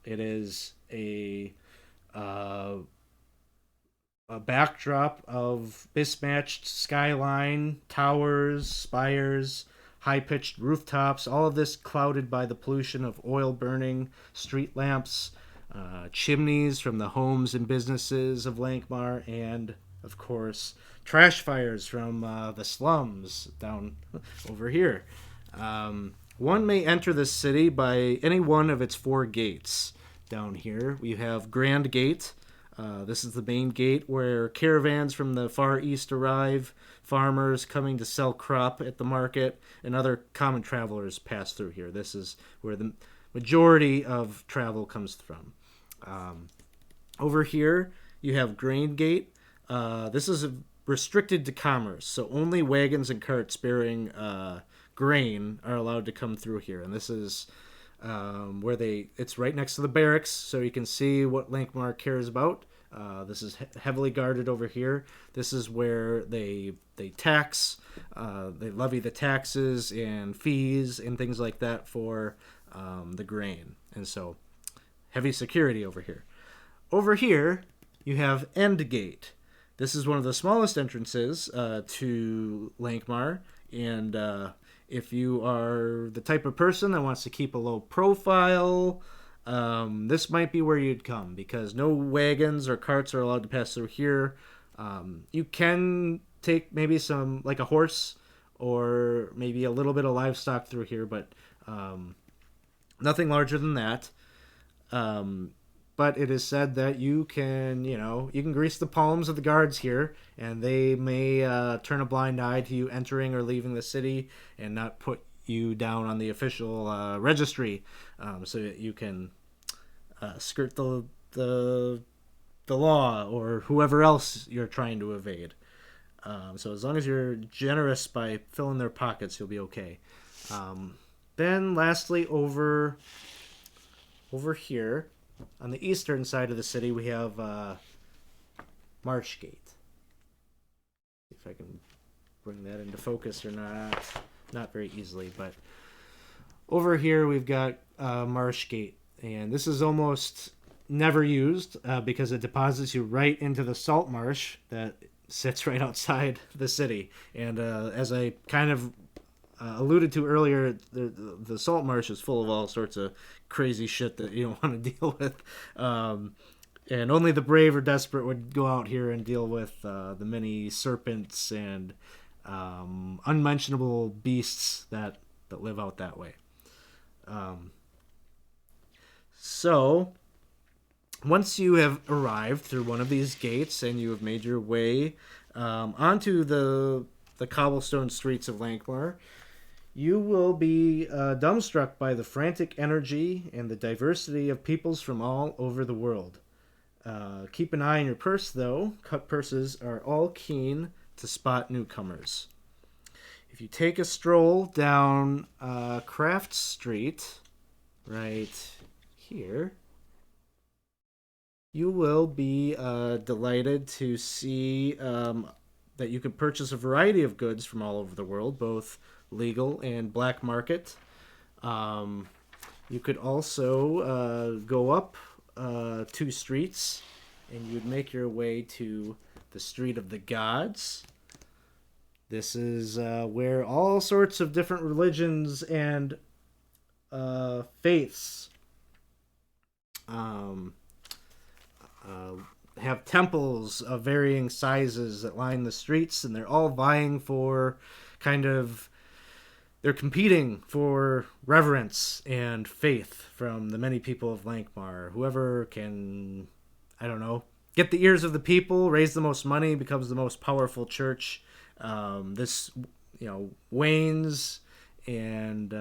It is a backdrop of mismatched skyline, towers, spires, high-pitched rooftops, all of this clouded by the pollution of oil burning street lamps, chimneys from the homes and businesses of Lankhmar, and, of course, trash fires from the slums down over here. One may enter the city by any one of its 4 gates. Down here, we have Grand Gate. This is the main gate where caravans from the Far East arrive, farmers coming to sell crop at the market, and other common travelers pass through here. This is where the majority of travel comes from. Over here, you have Grain Gate. This is restricted to commerce, so only wagons and carts bearing grain are allowed to come through here. And this is where it's right next to the barracks, so you can see what Lankhmar cares about. This is heavily guarded over here. This is where they tax, they levy the taxes and fees and things like that for the grain. And so heavy security over here. Over here, you have Endgate. This is one of the smallest entrances to Lankhmar, and if you are the type of person that wants to keep a low profile, this might be where you'd come, because no wagons or carts are allowed to pass through here. You can take maybe some, like a horse or maybe a little bit of livestock through here, but nothing larger than that. But it is said that you can grease the palms of the guards here, and they may turn a blind eye to you entering or leaving the city and not put you down on the official registry, so that you can skirt the law or whoever else you're trying to evade. So as long as you're generous by filling their pockets, you'll be okay. Then lastly, over here, on the eastern side of the city, we have Marshgate. See if I can bring that into focus or not. Not very easily, but over here we've got Marshgate, and this is almost never used because it deposits you right into the salt marsh that sits right outside the city. And as I kind of alluded to earlier, the salt marsh is full of all sorts of crazy shit that you don't want to deal with. And only the brave or desperate would go out here and deal with the many serpents and unmentionable beasts that live out that way. So, once you have arrived through one of these gates and you have made your way onto the cobblestone streets of Lankhmar, you will be dumbstruck by the frantic energy and the diversity of peoples from all over the world. Keep an eye on your purse, though. Cut purses are all keen to spot newcomers. If you take a stroll down Craft Street, right here, you will be delighted to see that you can purchase a variety of goods from all over the world, both legal and black market. You could also go up 2 streets, and you'd make your way to the Street of the Gods. This is where all sorts of different religions and faiths um, uh, have temples of varying sizes that line the streets, and they're all vying for kind of they're competing for reverence and faith from the many people of Lankhmar. Whoever can, I don't know, get the ears of the people, raise the most money, becomes the most powerful church. This, wanes and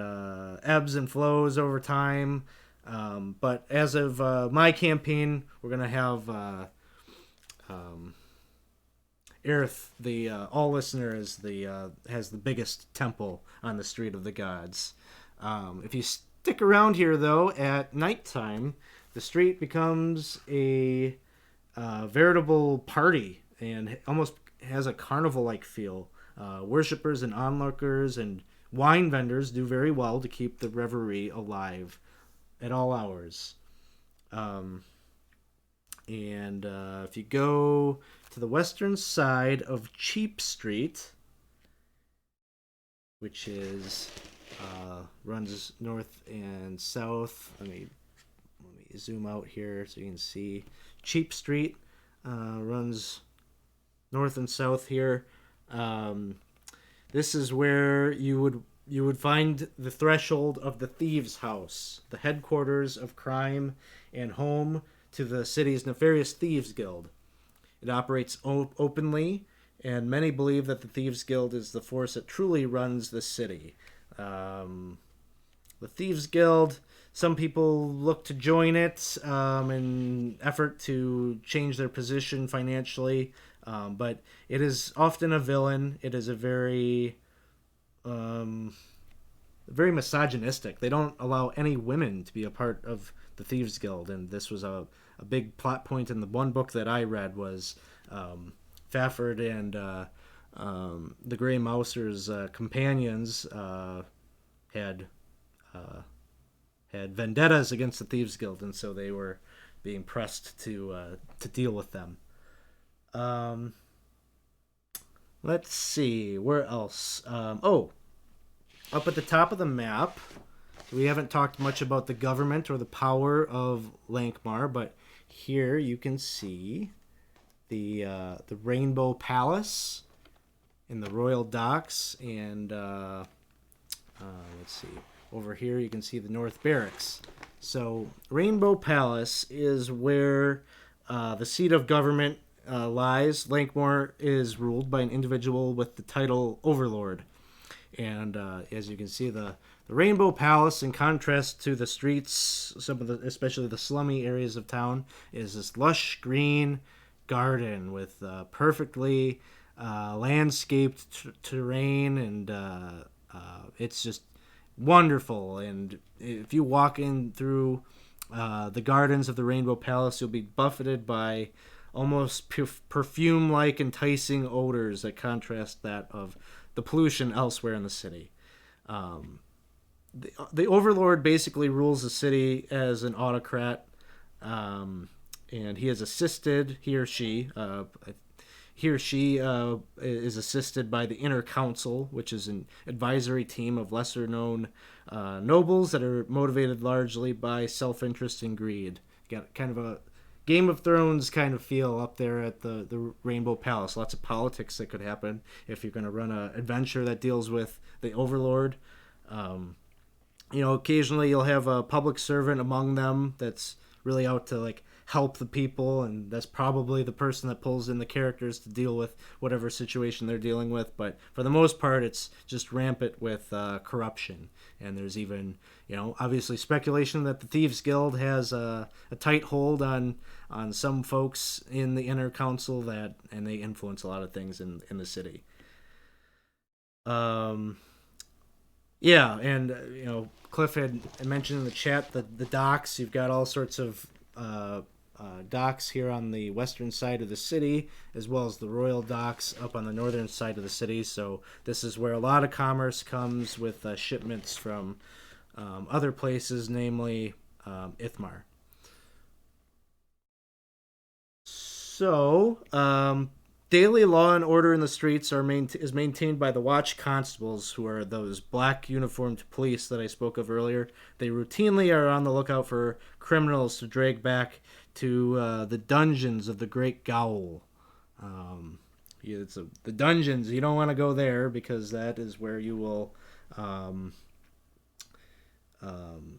ebbs and flows over time. But as of my campaign, we're gonna have Earth, the all listener, is the has the biggest temple on the Street of the Gods. If you stick around here, though, at nighttime, the street becomes a veritable party and almost has a carnival-like feel. Worshippers and onlookers and wine vendors do very well to keep the revelry alive at all hours. And if you go to the western side of Cheap Street, which is runs north and south. Let me zoom out here so you can see. Cheap Street runs north and south here. This is where you would find the threshold of the thieves' house, the headquarters of crime and home to the city's nefarious thieves guild. It operates openly, and many believe that the thieves guild is the force that truly runs the city. The thieves guild, some people look to join it in effort to change their position financially, but it is often a villain. It is a very misogynistic. They don't allow any women to be a part of the thieves guild, and this was a big plot point in the one book that I read was Fafford and the Grey Mouser's companions had vendettas against the thieves guild, and so they were being pressed to deal with them. Let's see, where else? Up at the top of the map, we haven't talked much about the government or the power of Lankhmar, but here you can see the Rainbow Palace in the Royal Docks, and let's see, over here you can see the North Barracks. So Rainbow Palace is where the seat of government lies. Lankhmar is ruled by an individual with the title Overlord. And as you can see, the Rainbow Palace, in contrast to the streets, especially the slummy areas of town, is this lush green garden with perfectly landscaped terrain, and it's just wonderful. And if you walk in through the gardens of the Rainbow Palace, you'll be buffeted by almost perfume-like enticing odors that contrast that of the pollution elsewhere in the city. The Overlord basically rules the city as an autocrat, and he is assisted, he or she is assisted by the Inner Council, which is an advisory team of lesser-known nobles that are motivated largely by self-interest and greed. Got kind of a Game of Thrones kind of feel up there at the Rainbow Palace. Lots of politics that could happen if you're going to run an adventure that deals with the Overlord. Occasionally you'll have a public servant among them that's really out to help the people, and that's probably the person that pulls in the characters to deal with whatever situation they're dealing with. But for the most part, it's just rampant with corruption. And there's even, obviously speculation that the Thieves Guild has a tight hold on some folks in the Inner Council and they influence a lot of things in the city. Cliff had mentioned in the chat the docks. You've got all sorts of docks here on the western side of the city, as well as the Royal Docks up on the northern side of the city. So this is where a lot of commerce comes with shipments from other places, namely Ithmar. So Daily law and order in the streets is maintained by the watch constables, who are those black uniformed police that I spoke of earlier. They routinely are on the lookout for criminals to drag back to the dungeons of the Great Gowl. Um, the dungeons. You don't want to go there because that is where you will. Um,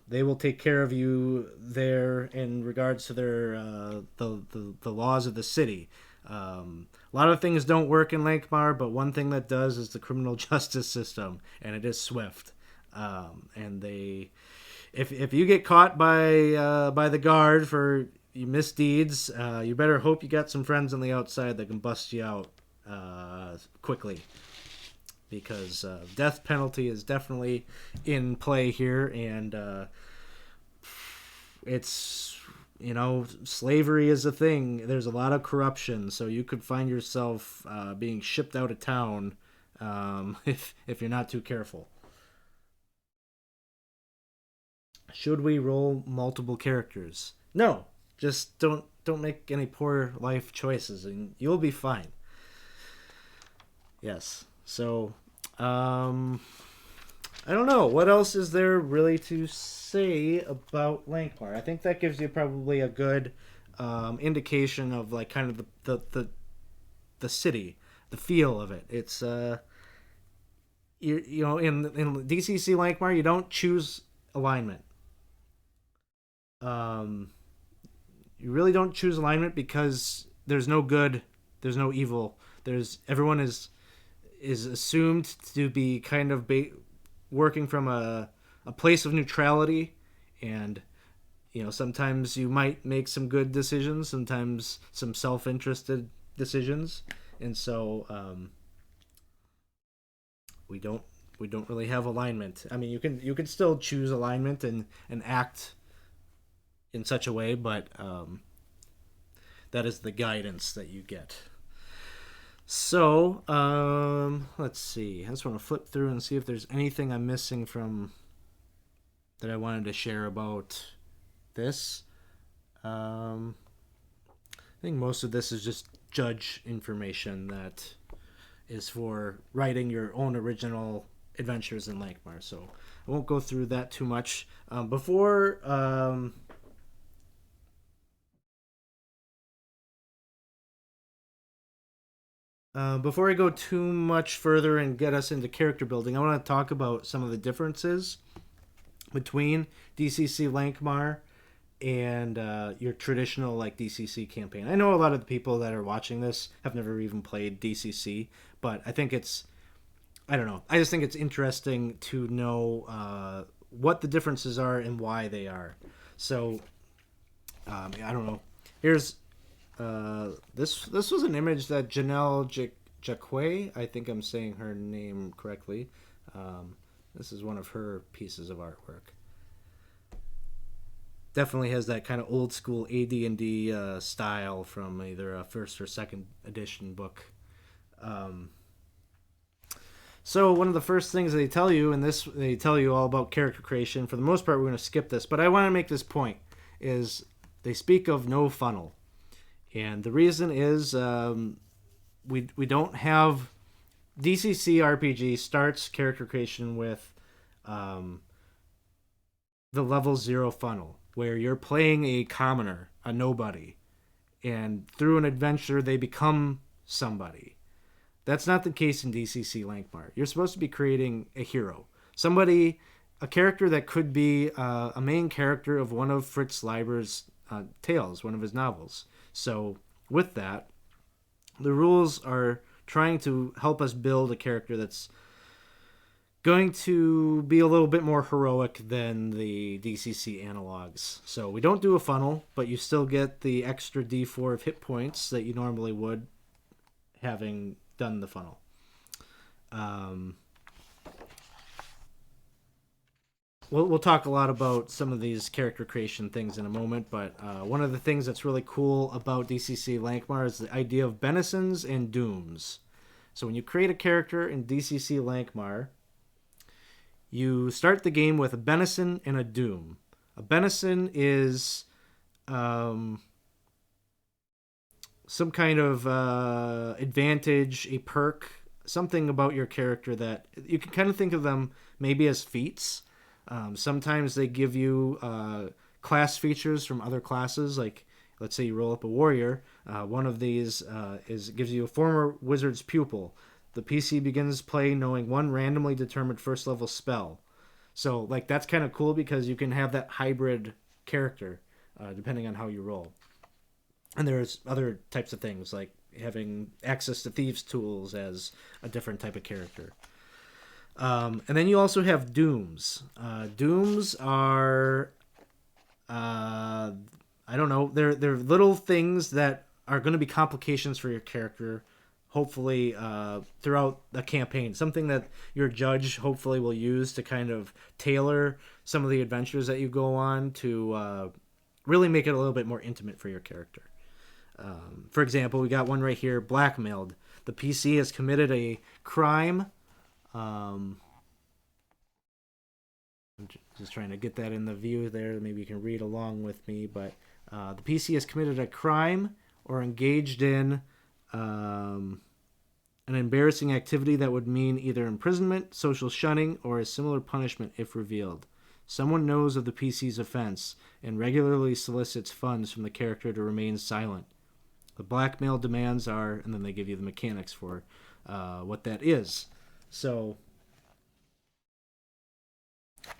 they will take care of you there in regards to their the laws of the city. A lot of things don't work in Lankhmar, but one thing that does is the criminal justice system, and it is swift. And they, if you get caught by the guard for your misdeeds, you better hope you got some friends on the outside that can bust you out quickly, because death penalty is definitely in play here, and it's, slavery is a thing. There's a lot of corruption, so you could find yourself being shipped out of town if you're not too careful. Should we roll multiple characters? No, just don't make any poor life choices, and you'll be fine. Yes. So, I don't know. What else is there really to say about Lankhmar? I think that gives you probably a good indication of like kind of the city, the feel of it. It's in DCC Lankhmar you don't choose alignment. Um, you really don't choose alignment because there's no good, there's no evil. There's everyone is assumed to be kind of working from a place of neutrality, and sometimes you might make some good decisions, sometimes some self-interested decisions, and so we don't really have alignment. I mean, you can still choose alignment and act in such a way, but that is the guidance that you get. So, let's see. I just want to flip through and see if there's anything I'm missing from that I wanted to share about this. I think most of this is just judge information that is for writing your own original adventures in Lankhmar. So I won't go through that too much. Before I go too much further and get us into character building, I want to talk about some of the differences between DCC Lankhmar and your traditional like DCC campaign. I know a lot of the people that are watching this have never even played DCC, but I don't know. I just think it's interesting to know what the differences are and why they are. So I don't know. Here's this was an image that Janelle Jacque, I think I'm saying her name correctly. This is one of her pieces of artwork. Definitely has that kind of old school AD&D style from either a first or second edition book. So one of the first things they tell you in this, they tell you all about character creation. For the most part, we're going to skip this, but I want to make this point: is they speak of no funnel, and the reason is we don't have DCC RPG starts character creation with the level 0 funnel, where you're playing a commoner, a nobody, and through an adventure they become somebody. That's not the case in DCC Lankhmar. You're supposed to be creating a hero, somebody, a character that could be a main character of one of Fritz Leiber's tales, one of his novels. So with that, the rules are trying to help us build a character that's going to be a little bit more heroic than the DCC analogs. So we don't do a funnel, but you still get the extra D4 of hit points that you normally would, having done the funnel. We'll talk a lot about some of these character creation things in a moment, but one of the things that's really cool about DCC Lankhmar is the idea of benisons and dooms. So when you create a character in DCC Lankhmar, you start the game with a benison and a doom. A benison is some kind of advantage, a perk, something about your character that you can kind of think of them maybe as feats. Sometimes they give you class features from other classes, like let's say you roll up a warrior. One of these gives you a former wizard's pupil. The PC begins play knowing one randomly determined first level spell. So like that's kind of cool because you can have that hybrid character depending on how you roll. And there's other types of things like having access to thieves' tools as a different type of character. And then you also have dooms. Dooms are, I don't know, they're little things that are going to be complications for your character, hopefully throughout the campaign. Something that your judge hopefully will use to kind of tailor some of the adventures that you go on to really make it a little bit more intimate for your character. For example, we got one right here, blackmailed. The PC has committed a crime. I'm just trying to get that in the view there. Maybe you can read along with me. But the PC has committed a crime or engaged in an embarrassing activity that would mean either imprisonment, social shunning, or a similar punishment if revealed. Someone knows of the PC's offense and regularly solicits funds from the character to remain silent. The blackmail demands are, and then they give you the mechanics for what that is. So,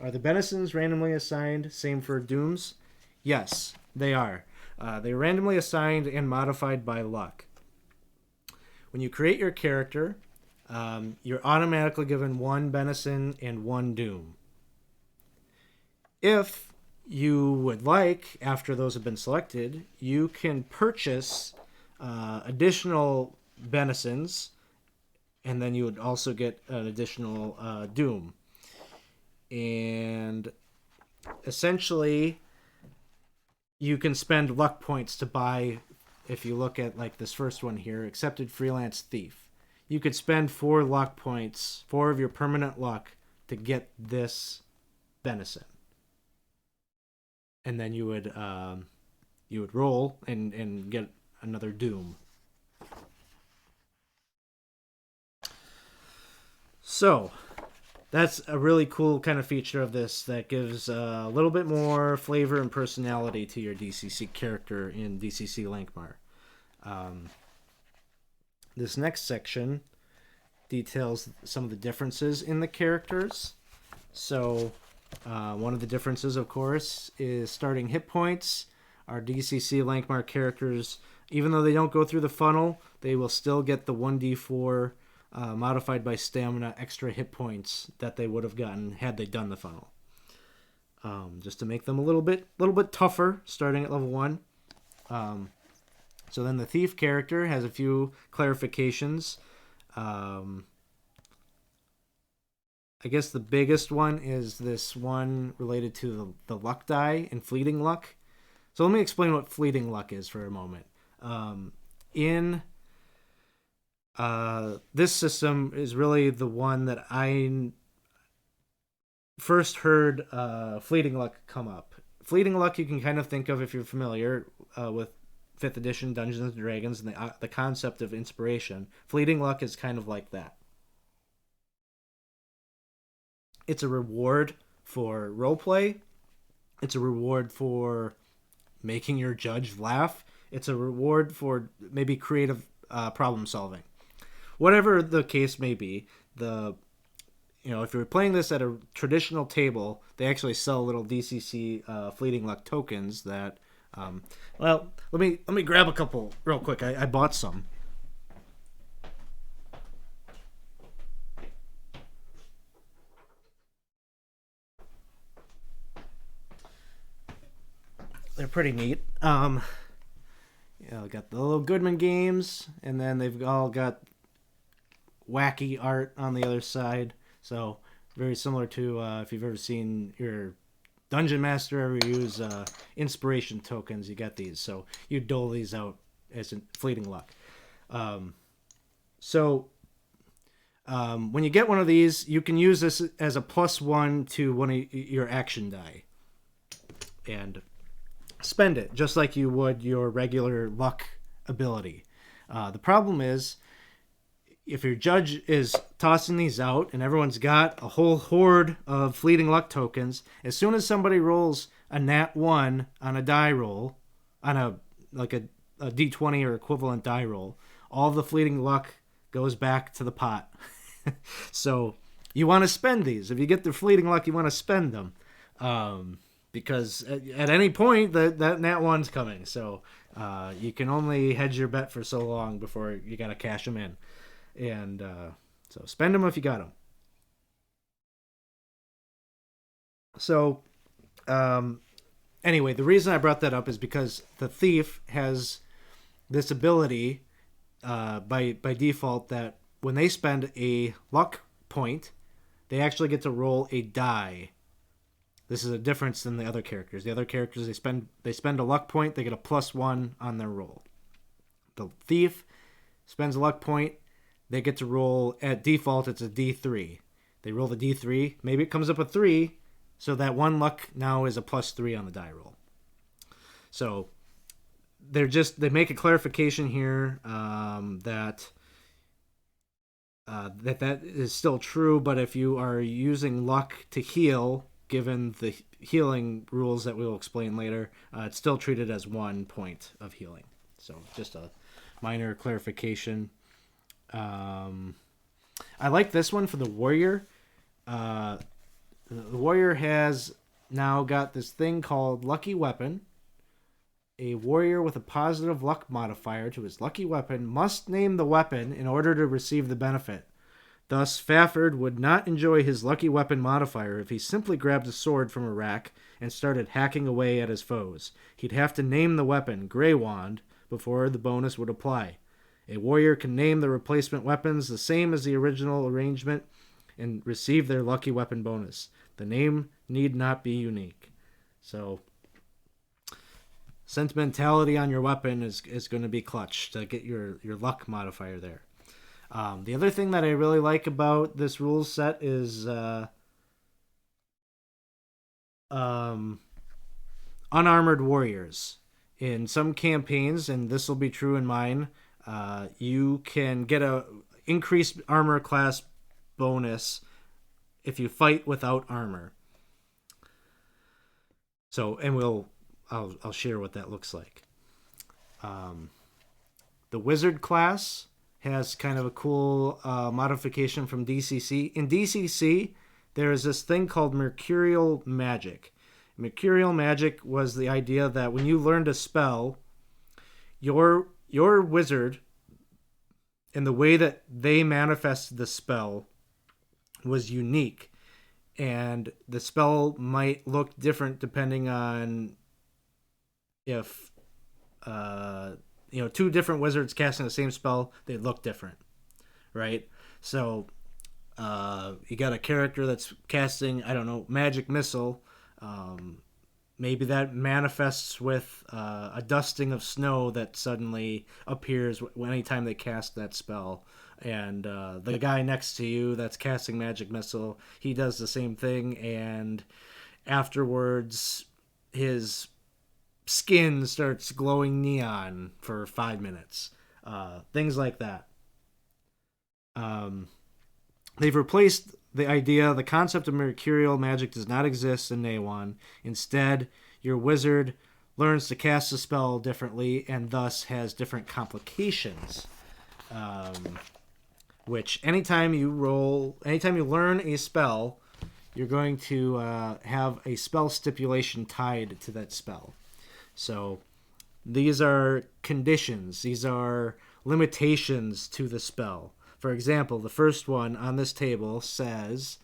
are the Benisons randomly assigned? Same for Dooms? Yes, they are. They're randomly assigned and modified by luck. When you create your character, you're automatically given one Benison and one Doom. If you would like, after those have been selected, you can purchase additional Benisons, and then you would also get an additional Doom. And essentially, you can spend luck points to buy, if you look at like this first one here, accepted freelance thief. You could spend 4 luck points, 4 of your permanent luck, to get this Benison. And then you would roll and get another Doom. So that's a really cool kind of feature of this that gives a little bit more flavor and personality to your DCC character in DCC Lankhmar. This next section details some of the differences in the characters. So one of the differences, of course, is starting hit points. Our DCC Lankhmar characters, even though they don't go through the funnel, they will still get the 1d4 modified by stamina extra hit points that they would have gotten had they done the funnel. Just to make them a little bit tougher, starting at level 1. So then the thief character has a few clarifications. I guess the biggest one is this one related to the luck die and fleeting luck. So let me explain what fleeting luck is for a moment. In this system is really the one that I first heard fleeting luck come up. Fleeting luck you can kind of think of, if you're familiar with 5th edition Dungeons & Dragons and the concept of inspiration. Fleeting luck is kind of like that. It's a reward for roleplay. It's a reward for making your judge laugh. It's a reward for maybe creative problem solving. Whatever the case may be, if you're playing this at a traditional table, they actually sell little DCC fleeting luck tokens that. Let me grab a couple real quick. I bought some. They're pretty neat. Got the little Goodman games, and then they've all got wacky art on the other side. So very similar to if you've ever seen your Dungeon Master ever use inspiration tokens, you get these. So you dole these out as fleeting luck. When you get one of these, you can use this as a +1 to one of your action die. And spend it just like you would your regular luck ability. The problem is, if your judge is tossing these out and everyone's got a whole horde of fleeting luck tokens, as soon as somebody rolls a nat 1 on a die roll, on a d20 or equivalent die roll, all the fleeting luck goes back to the pot. So you want to spend these. If you get the fleeting luck, you want to spend them. Because at any point that nat 1's coming. So you can only hedge your bet for so long before you got to cash them in. And so spend them if you got them. So anyway, the reason I brought that up is because the thief has this ability by default that when they spend a luck point, they actually get to roll a die. This is a difference than the other characters. The other characters, they spend a luck point, they get a +1 on their roll. The thief spends a luck point, they get to roll, at default, it's a D3. They roll the D3, maybe it comes up a 3, so that one luck now is a +3 on the die roll. So they make a clarification here that is still true, but if you are using luck to heal, given the healing rules that we will explain later, it's still treated as 1 point of healing. So just a minor clarification. I like this one for the warrior. The warrior has now got this thing called Lucky Weapon. A warrior with a positive luck modifier to his lucky weapon must name the weapon in order to receive the benefit. Thus, Fafford would not enjoy his lucky weapon modifier if he simply grabbed a sword from a rack and started hacking away at his foes. He'd have to name the weapon, Grey Wand, before the bonus would apply. A warrior can name the replacement weapons the same as the original arrangement and receive their lucky weapon bonus. The name need not be unique. So, sentimentality on your weapon is going to be clutch to get your luck modifier there. The other thing that I really like about this rules set is unarmored warriors. In some campaigns, and this will be true in mine, you can get a increased armor class bonus if you fight without armor. So, and I'll share what that looks like. The wizard class has kind of a cool modification from DCC. In DCC, there is this thing called mercurial magic. Mercurial magic was the idea that when you learned a spell, your wizard and the way that they manifested the spell was unique, and the spell might look different depending on if two different wizards casting the same spell, they look different, right? So you got a character that's casting, I don't know, magic missile. Maybe that manifests with a dusting of snow that suddenly appears anytime they cast that spell. And the guy next to you that's casting magic missile, he does the same thing, and afterwards his skin starts glowing neon for 5 minutes. Things like that. They've replaced the concept of mercurial magic does not exist in Nehwon. Instead, your wizard learns to cast a spell differently and thus has different complications. Which anytime you learn a spell, you're going to have a spell stipulation tied to that spell. So these are conditions. These are limitations to the spell. For example, the first one on this table says,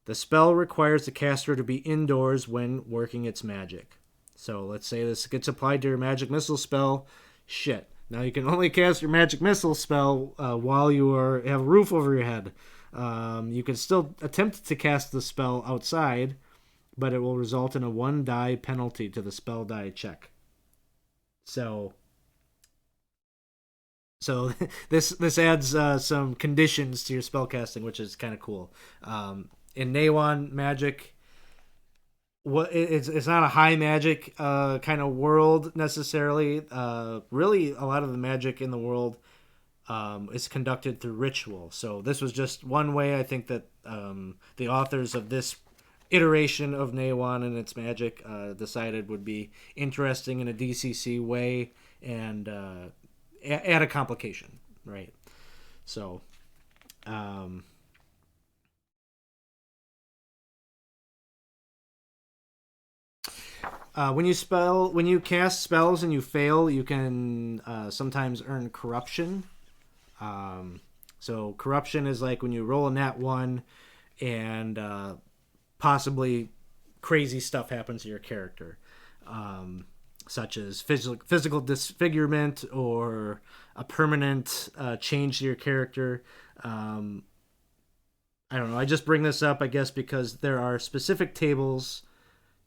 the spell requires the caster to be indoors when working its magic. So let's say this gets applied to your magic missile spell. Shit. Now you can only cast your magic missile spell while you have a roof over your head. You can still attempt to cast the spell outside, but it will result in a 1 die penalty to the spell die check. So this adds some conditions to your spell casting, which is kind of cool. In Nehwon magic, it's not a high magic kind of world necessarily. Really, a lot of the magic in the world is conducted through ritual. So this was just one way I think that the authors of this iteration of Nehwon and its magic decided would be interesting in a DCC way and add a complication, right? So, um, when you cast spells and you fail, you can sometimes earn corruption. So corruption is like when you roll a nat one and possibly crazy stuff happens to your character, such as physical disfigurement or a permanent change to your character. Um, I don't know. I just bring this up, I guess, because there are specific tables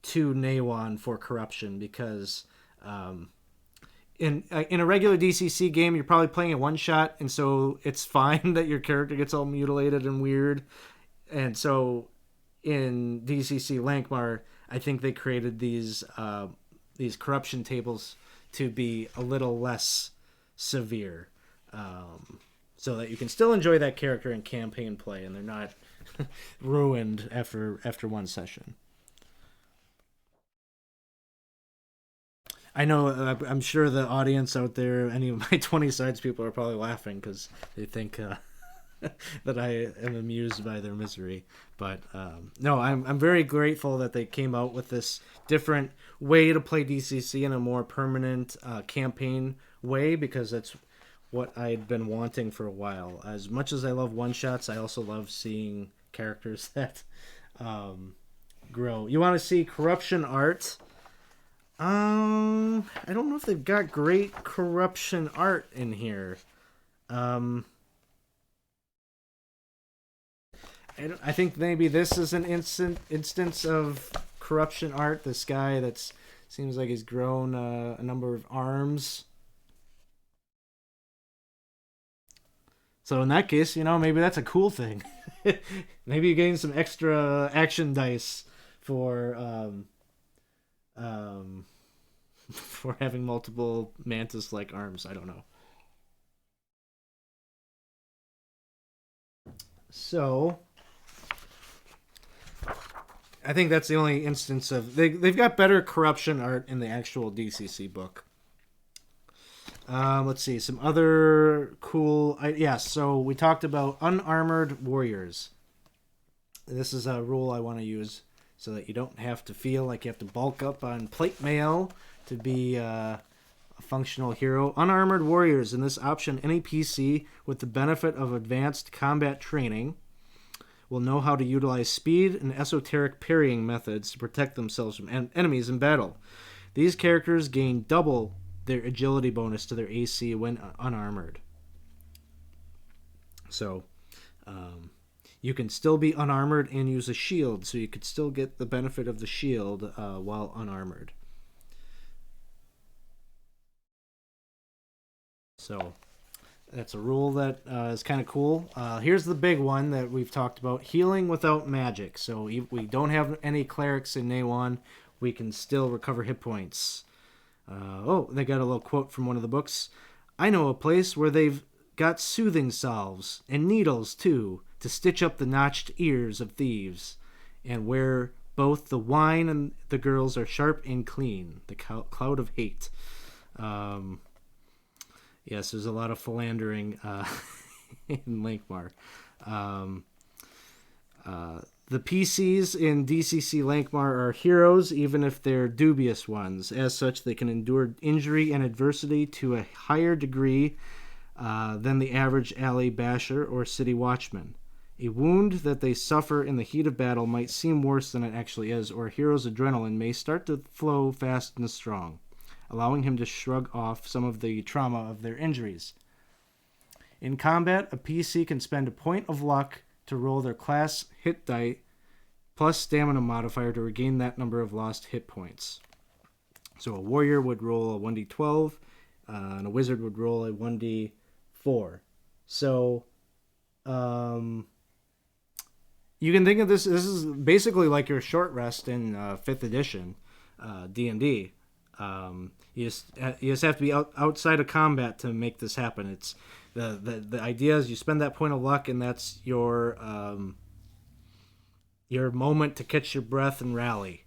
to Nehwon for corruption. Because um, in a regular DCC game, you're probably playing a one shot, and so it's fine that your character gets all mutilated and weird. And so in DCC Lankhmar, I think they created these corruption tables to be a little less severe, so that you can still enjoy that character in campaign play, and they're not ruined after one session. I know. I'm sure the audience out there, any of my 20 sides people, are probably laughing because they think that I am amused by their misery. But no, I'm very grateful that they came out with this different way to play DCC in a more permanent campaign way, because that's what I'd been wanting for a while. As much as I love one shots, I also love seeing characters that grow. You want to see corruption art? I don't know if they've got great corruption art in here. Um, I think maybe this is an instance of corruption art. This guy that's seems like he's grown a number of arms. So in that case, maybe that's a cool thing. Maybe you gain some extra action dice for um, for having multiple mantis-like arms. I don't know. So I think that's the only instance of they've got better corruption art in the actual DCC book. Let's see some other cool. Yeah, so we talked about unarmored warriors. This is a rule I want to use so that you don't have to feel like you have to bulk up on plate mail to be a functional hero. Unarmored warriors. In this option, any PC with the benefit of advanced combat training will know how to utilize speed and esoteric parrying methods to protect themselves from enemies in battle. These characters gain double their agility bonus to their AC when unarmored. So, you can still be unarmored and use a shield, so you could still get the benefit of the shield while unarmored. So, that's a rule that is kind of cool. Here's the big one that we've talked about: healing without magic. So if we don't have any clerics in Nehwon, we can still recover hit points. They got a little quote from one of the books. I know a place where they've got soothing salves and needles too to stitch up the notched ears of thieves, and where both the wine and the girls are sharp and clean. The cloud of hate. Yes, there's a lot of philandering in Lankhmar. Um, the PCs in DCC Lankhmar are heroes, even if they're dubious ones. As such, they can endure injury and adversity to a higher degree than the average alley basher or city watchman. A wound that they suffer in the heat of battle might seem worse than it actually is, or a hero's adrenaline may start to flow fast and strong, allowing him to shrug off some of the trauma of their injuries. In combat, a PC can spend a point of luck to roll their class hit die plus stamina modifier to regain that number of lost hit points. So a warrior would roll a 1d12, and a wizard would roll a 1d4. So, You can think of this. This is basically like your short rest in fifth edition, D&D. You just have to be outside of combat to make this happen. It's the idea is you spend that point of luck, and that's your moment to catch your breath and rally.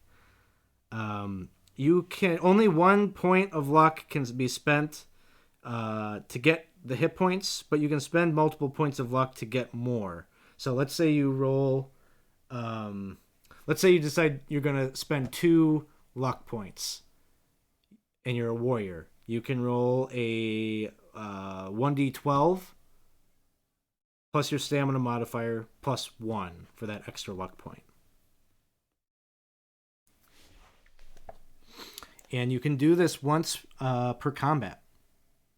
You can only 1 point of luck can be spent to get the hit points, but you can spend multiple points of luck to get more. So let's say you roll. Let's say you decide you're gonna spend 2 luck points, and you're a warrior. You can roll a 1d12 plus your stamina modifier plus 1 for that extra luck point. And you can do this once per combat.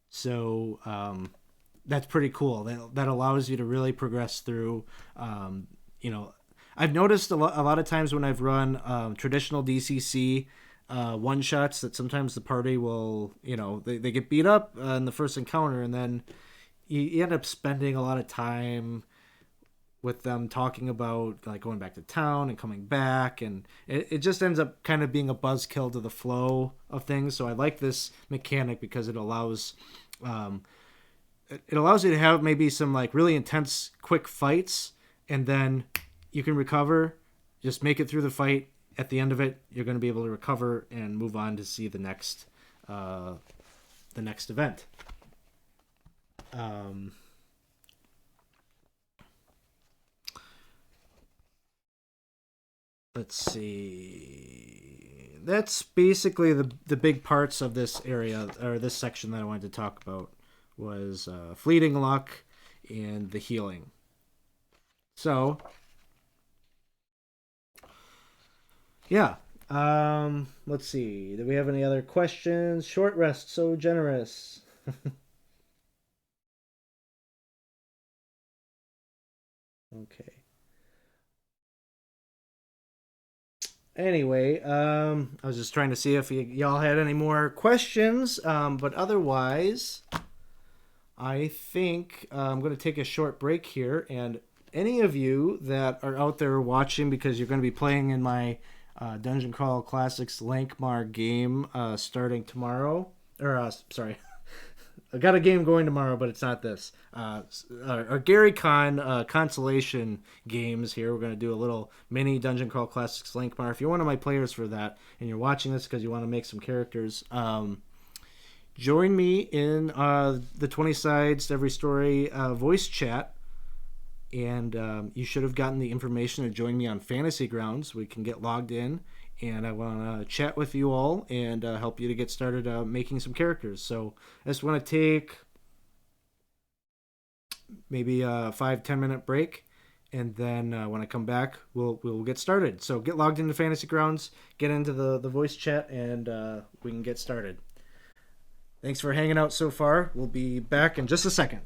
So that's pretty cool. That allows you to really progress through. I've noticed a lot of times when I've run traditional DCC one shots that sometimes the party will, they get beat up in the first encounter, and then you end up spending a lot of time with them talking about like going back to town and coming back, and it just ends up kind of being a buzzkill to the flow of things. So I like this mechanic because it allows you to have maybe some like really intense quick fights, and then you can recover, just make it through the fight. At the end of it, you're going to be able to recover and move on to see the next event. Let's see. That's basically the big parts of this area, or this section, that I wanted to talk about was fleeting luck and the healing. So, yeah. Let's see. Do we have any other questions? Short rest, so generous. Okay. Anyway, I was just trying to see if y'all had any more questions, but otherwise, I think I'm going to take a short break here, and any of you that are out there watching, because you're going to be playing in my Dungeon Crawl Classics Lankhmar game starting tomorrow, or sorry, I got a game going tomorrow, but it's not this. Our Gary Con consolation games here. We're going to do a little mini Dungeon Crawl Classics Lankhmar. If you're one of my players for that, and you're watching this because you want to make some characters, join me in the 20 sides to every story voice chat. And you should have gotten the information to join me on Fantasy Grounds. We can get logged in, and I want to chat with you all and help you to get started making some characters. So I just want to take maybe a 5-10 minute break, and then when I come back, we'll get started. So get logged into Fantasy Grounds, get into the voice chat, and we can get started. Thanks for hanging out so far. We'll be back in just a second.